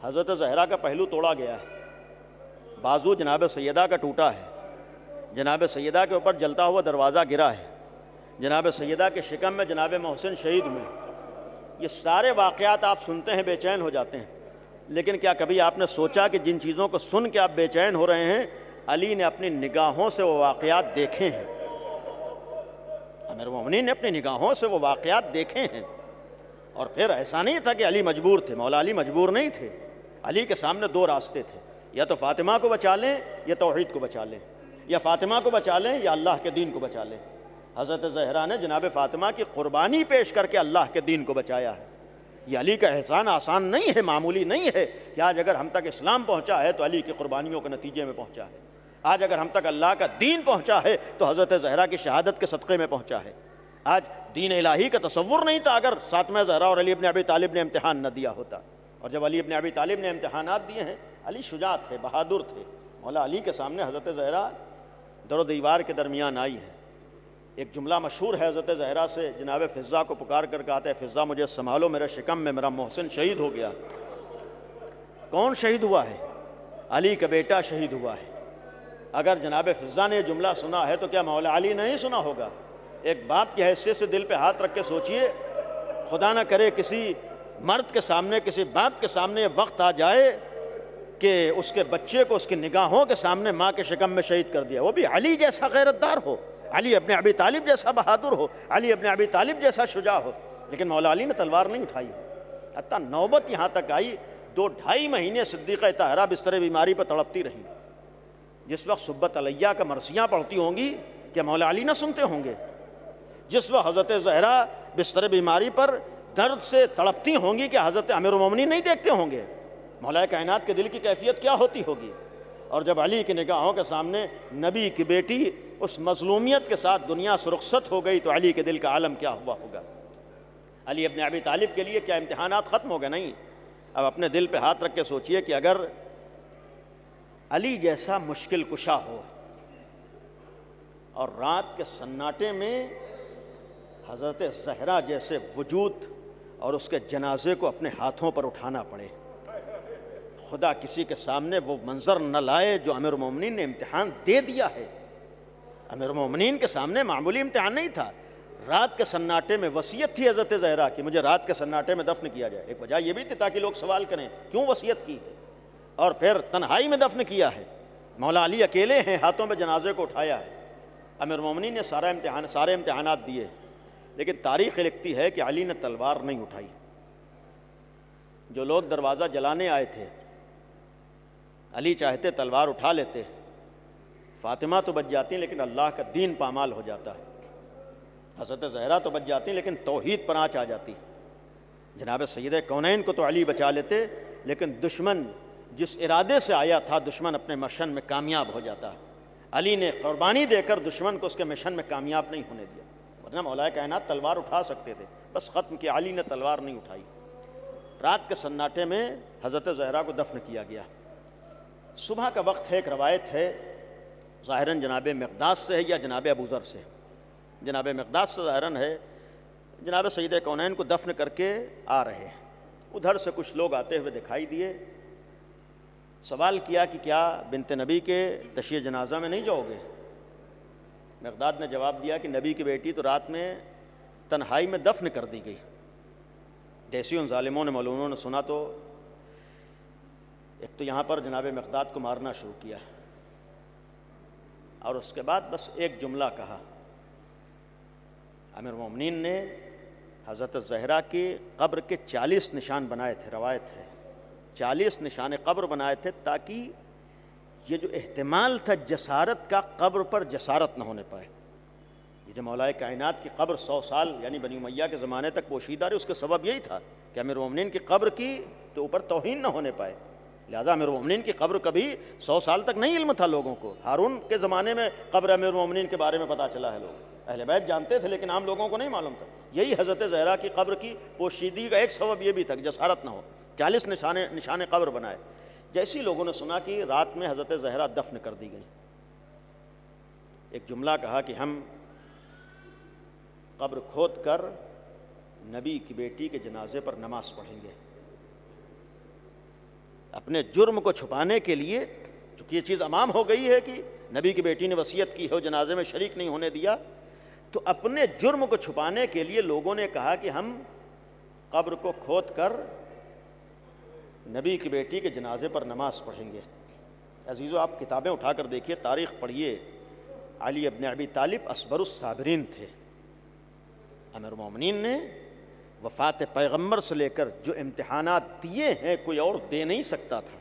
حضرت زہرا کا پہلو توڑا گیا ہے, بازو جناب سیدہ کا ٹوٹا ہے, جناب سیدہ کے اوپر جلتا ہوا دروازہ گرا ہے, جناب سیدہ کے شکم میں جناب محسن شہید ہوئے. یہ سارے واقعات آپ سنتے ہیں بے چین ہو جاتے ہیں, لیکن کیا کبھی آپ نے سوچا کہ جن چیزوں کو سن کے آپ بے چین ہو رہے ہیں علی نے اپنی نگاہوں سے وہ واقعات دیکھے ہیں؟ امیر المومنین نے اپنی نگاہوں سے وہ واقعات دیکھے ہیں. اور پھر ایسا نہیں تھا کہ علی مجبور تھے, مولا علی مجبور نہیں تھے. علی کے سامنے دو راستے تھے, یا تو فاطمہ کو بچا لیں یا توحید کو بچا لیں, یا فاطمہ کو بچا لیں یا اللہ کے دین کو بچا لیں. حضرت زہرا نے جناب فاطمہ کی قربانی پیش کر کے اللہ کے دین کو بچایا ہے. یہ علی کا احسان آسان نہیں ہے, معمولی نہیں ہے کہ آج اگر ہم تک اسلام پہنچا ہے تو علی کی قربانیوں کے نتیجے میں پہنچا ہے. آج اگر ہم تک اللہ کا دین پہنچا ہے تو حضرت زہرا کی شہادت کے صدقے میں پہنچا ہے. آج دین الہی کا تصور نہیں تھا اگر فاطمہ زہرا اور علی ابن ابی طالب نے امتحان نہ دیا ہوتا. اور جب علی ابن ابی طالب نے امتحانات دیے ہیں, علی شجاع تھے, بہادر تھے. مولا علی کے سامنے حضرت زہرا در و دیوار کے درمیان آئی ہیں. ایک جملہ مشہور ہے حضرت زہرا سے, جناب فضہ کو پکار کر کہتے ہیں فضہ مجھے سنبھالو, میرے شکم میں میرا محسن شہید ہو گیا. کون شہید ہوا ہے؟ علی کا بیٹا شہید ہوا ہے۔ اگر جناب فضا نے یہ جملہ سنا ہے تو کیا مولا علی نے نہیں سنا ہوگا؟ ایک باپ کی حیثیت سے دل پہ ہاتھ رکھ کے سوچئے، خدا نہ کرے کسی مرد کے سامنے، کسی باپ کے سامنے یہ وقت آ جائے کہ اس کے بچے کو اس کی نگاہوں کے سامنے ماں کے شکم میں شہید کر دیا، وہ بھی علی جیسا غیرت دار ہو، علی ابن ابی طالب جیسا بہادر ہو، علی ابن ابی طالب جیسا شجاع ہو، لیکن مولا علی نے تلوار نہیں اٹھائی۔ حتیٰ نوبت یہاں تک آئی 2-2.5 مہینے صدیقہ طاہرہ بستر بیماری پر تڑپتی رہیں۔ جس وقت سبت علیہ کا مرثیاں پڑھتی ہوں گی کیا مولا علی نہ سنتے ہوں گے؟ جس وقت حضرت زہرا بستر بیماری پر درد سے تڑپتی ہوں گی کیا حضرت امیر المومنین نہیں دیکھتے ہوں گے؟ مولا کائنات کے دل کی کیفیت کیا ہوتی ہوگی؟ اور جب علی کی نگاہوں کے سامنے نبی کی بیٹی اس مظلومیت کے ساتھ دنیا سے رخصت ہو گئی تو علی کے دل کا عالم کیا ہوا ہوگا؟ علی ابن ابی طالب کے لیے کیا امتحانات ختم ہو گئے؟ نہیں۔ اب اپنے دل پہ ہاتھ رکھ کے سوچئے کہ اگر علی جیسا مشکل کشا ہو اور رات کے سناٹے میں حضرت زہرا جیسے وجود اور اس کے جنازے کو اپنے ہاتھوں پر اٹھانا پڑے، خدا کسی کے سامنے وہ منظر نہ لائے جو امیر المومنین نے امتحان دے دیا ہے۔ امیر المومنین کے سامنے معمولی امتحان نہیں تھا، رات کے سناٹے میں وصیت تھی حضرت زہرا کی مجھے رات کے سناٹے میں دفن کیا جائے۔ ایک وجہ یہ بھی تھی تاکہ لوگ سوال کریں کیوں وصیت کی ہے، اور پھر تنہائی میں دفن کیا ہے۔ مولا علی اکیلے ہیں، ہاتھوں میں جنازے کو اٹھایا ہے۔ امیر المومنین نے سارے امتحانات دیے، لیکن تاریخ لکھتی ہے کہ علی نے تلوار نہیں اٹھائی۔ جو لوگ دروازہ جلانے آئے تھے، علی چاہتے تلوار اٹھا لیتے، فاطمہ تو بچ جاتی لیکن اللہ کا دین پامال ہو جاتا ہے، حضرت زہرا تو بچ جاتی لیکن توحید پر آنچ آ جاتی، جناب سید کونین کو تو علی بچا لیتے لیکن دشمن جس ارادے سے آیا تھا دشمن اپنے مشن میں کامیاب ہو جاتا۔ علی نے قربانی دے کر دشمن کو اس کے مشن میں کامیاب نہیں ہونے دیا، ورنہ مولا کائنات تلوار اٹھا سکتے تھے، بس ختم کیا۔ علی نے تلوار نہیں اٹھائی۔ رات کے سناٹے میں حضرت زہرا کو دفن کیا گیا۔ صبح کا وقت ہے، ایک روایت ہے ظاہراً جناب مقداد سے ہے یا جناب ابو ذر سے، جناب مقداد سے ظاہراً ہے، جناب سید کونین کو دفن کر کے آ رہے ہیں، ادھر سے کچھ لوگ آتے ہوئے دکھائی دیے، سوال کیا کہ کیا بنت نبی کے تشییع جنازہ میں نہیں جاؤ گے؟ مقداد نے جواب دیا کہ نبی کی بیٹی تو رات میں تنہائی میں دفن کر دی گئی۔ جیسے ان ظالموں نے ملعونوں نے سنا تو ایک تو یہاں پر جناب مقداد کو مارنا شروع کیا، اور اس کے بعد بس ایک جملہ کہا۔ امیر المومنین نے حضرت زہرا کی قبر کے 40 نشان بنائے تھے، روایت ہے 40 نشان قبر بنائے تھے تاکہ یہ جو احتمال تھا جسارت کا، قبر پر جسارت نہ ہونے پائے۔ یہ جو مولا کائنات کی قبر 100 سال یعنی بنی امیہ کے زمانے تک پوشیدہ رہی، اس کا سبب یہی تھا کہ امیر المومنین کی قبر کی تو اوپر توہین نہ ہونے پائے، لہذا امیر المومنین کی قبر کبھی 100 سال تک نہیں علم تھا لوگوں کو۔ ہارون کے زمانے میں قبر امیر المومنین کے بارے میں پتہ چلا ہے، لوگ اہل بیت جانتے تھے لیکن عام لوگوں کو نہیں معلوم تھا۔ یہی حضرت زہرا کی قبر کی پوشیدگی کا ایک سبب یہ بھی تھا کہ جسارت نہ ہو۔ 40 نشان قبر بنائے۔ جیسی لوگوں نے سنا کہ رات میں حضرت زہرا دفن کر دی گئی، ایک جملہ کہا کہ ہم قبر کھود کر نبی کی بیٹی کے جنازے پر نماز پڑھیں گے۔ اپنے جرم کو چھپانے کے لیے، چونکہ یہ چیز عام ہو گئی ہے کہ نبی کی بیٹی نے وصیت کی ہو، جنازے میں شریک نہیں ہونے دیا، تو اپنے جرم کو چھپانے کے لیے لوگوں نے کہا کہ ہم قبر کو کھود کر نبی کی بیٹی کے جنازے پر نماز پڑھیں گے۔ عزیزو آپ کتابیں اٹھا کر دیکھیے، تاریخ پڑھیے، علی ابن ابی طالب اصبر الصابرین تھے۔ امیر المومنین نے وفات پیغمبر سے لے کر جو امتحانات دیے ہیں کوئی اور دے نہیں سکتا تھا۔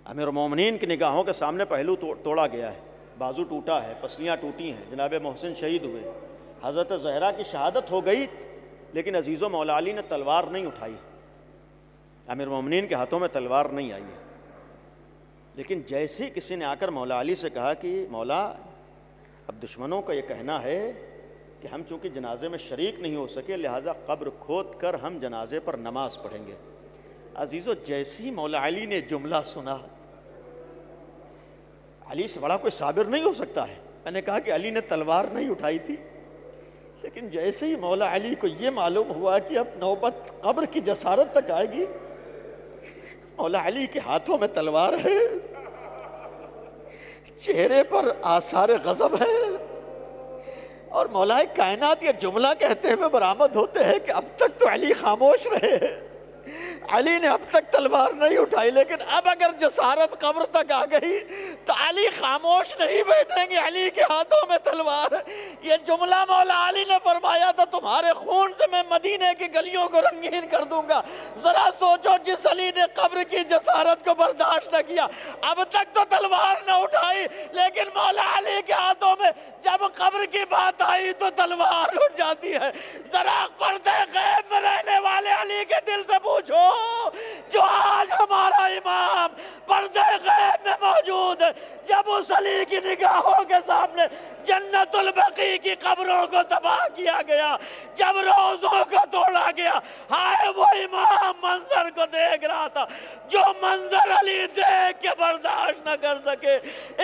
امیر المومنین کی نگاہوں کے سامنے پہلو توڑا گیا ہے، بازو ٹوٹا ہے، پسلیاں ٹوٹی ہیں، جناب محسن شہید ہوئے، حضرت زہرا کی شہادت ہو گئی، لیکن عزیزو مولا علی نے تلوار نہیں اٹھائی، امیر المومنین کے ہاتھوں میں تلوار نہیں آئی ہے۔ لیکن جیسے ہی کسی نے آ کر مولا علی سے کہا کہ مولا اب دشمنوں کا یہ کہنا ہے کہ ہم چونکہ جنازے میں شریک نہیں ہو سکے لہذا قبر کھود کر ہم جنازے پر نماز پڑھیں گے۔ عزیزو جیسے ہی مولا علی نے جملہ سنا، علی سے بڑا کوئی صابر نہیں ہو سکتا ہے، میں نے کہا کہ علی نے تلوار نہیں اٹھائی تھی، لیکن جیسے ہی مولا علی کو یہ معلوم ہوا کہ اب نوبت قبر کی جسارت تک آئے گی، مولا علی کے ہاتھوں میں تلوار ہے، چہرے پر آثار غضب ہے، اور مولا کائنات یہ جملہ کہتے ہوئے برآمد ہوتے ہیں کہ اب تک تو علی خاموش رہے، علی نے اب تک تلوار نہیں اٹھائی، لیکن اب اگر جسارت قبر تک آ گئی تو علی خاموش نہیں بیٹھیں گے، علی کے ہاتھوں میں تلوار ہے۔ یہ جملہ مولا علی نے فرمایا تھا تمہارے خون سے میں مدینے کی گلیوں کو رنگین کر دوں گا۔ ذرا سوچو، جس علی نے قبر کی جسارت کو برداشت نہ کیا، اب تک تو تلوار نہ اٹھائی، لیکن مولا علی کے ہاتھوں میں جب قبر کی بات آئی تو تلوار اٹھ جاتی ہے۔ ذرا پردے غیب میں رہنے والے علی کے دل سے پوچھو، جو آج ہمارا امام پردے غیب میں موجود ہے، جب اس علی کی نگاہوں کے سامنے جنت البقیع کی قبروں کو تباہ کیا گیا، جب روزوں کو توڑا گیا، ہائے وہ امام منظر کو دیکھ رہا تھا جو منظر علی دیکھ کے برداشت نہ کر سکے۔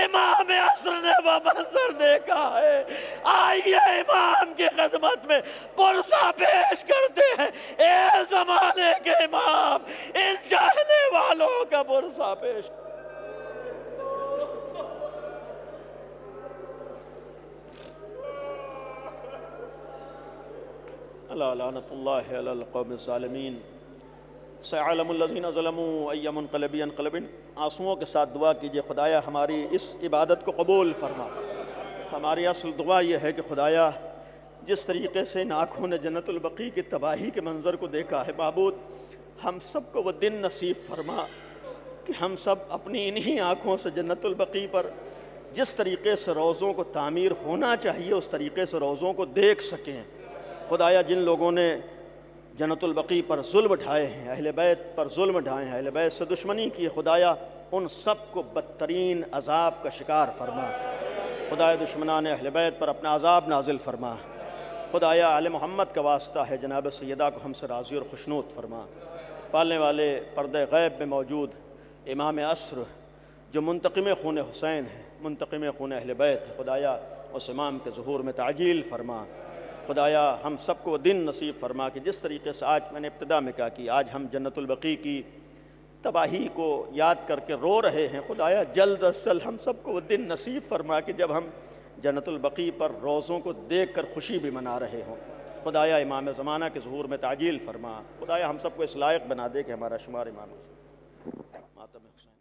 امام عصر نے وہ منظر دیکھا ہے۔ آئیے امام کی خدمت میں پرسہ پیش کرتے ہیں، اے زمانے کے امام، ان چاہنے والوں کا پرسہ پیش۔ الا لعنت اللہ علی القوم الظالمین، سيعلم الذین ظلموا أي منقلب ينقلب۔ آنسوؤں کے ساتھ دعا کیجئے، خدایا ہماری اس عبادت کو قبول فرما۔ ہماری اصل دعا یہ ہے کہ خدایا جس طریقے سے ان آنکھوں نے جنت البقیع کی تباہی کے منظر کو دیکھا ہے، معبود ہم سب کو وہ دن نصیب فرما کہ ہم سب اپنی انہی آنکھوں سے جنت البقیع پر جس طریقے سے روضوں کو تعمیر ہونا چاہیے اس طریقے سے روضوں کو دیکھ سکیں۔ خدایا جن لوگوں نے جنت البقیع پر ظلم ڈھائے ہیں، اہل بیت پر ظلم ڈھائے ہیں، اہل بیت سے دشمنی کی، خدایا ان سب کو بدترین عذاب کا شکار فرما۔ خدایا دشمنان اہل بیت پر اپنا عذاب نازل فرما۔ خدایا آل محمد کا واسطہ ہے، جناب سیدہ کو ہم سے راضی اور خوشنود فرما۔ پالنے والے پردے غیب میں موجود امام عصر جو منتقم خون حسین ہے، منتقم خون اہل بیت ہے، خدایا اس امام کے ظہور میں تعجیل فرما۔ خدایا ہم سب کو دن نصیب فرما کہ جس طریقے سے آج میں نے ابتدا میں کہا کہ آج ہم جنت البقیع کی تباہی کو یاد کر کے رو رہے ہیں، خدایا جلد از جلد ہم سب کو وہ دن نصیب فرما کہ جب ہم جنت البقیع پر روزوں کو دیکھ کر خوشی بھی منا رہے ہوں۔ خدایا امام زمانہ کے ظہور میں تعجیل فرما۔ خدایا ہم سب کو اس لائق بنا دے کہ ہمارا شمار امام ماتم حسین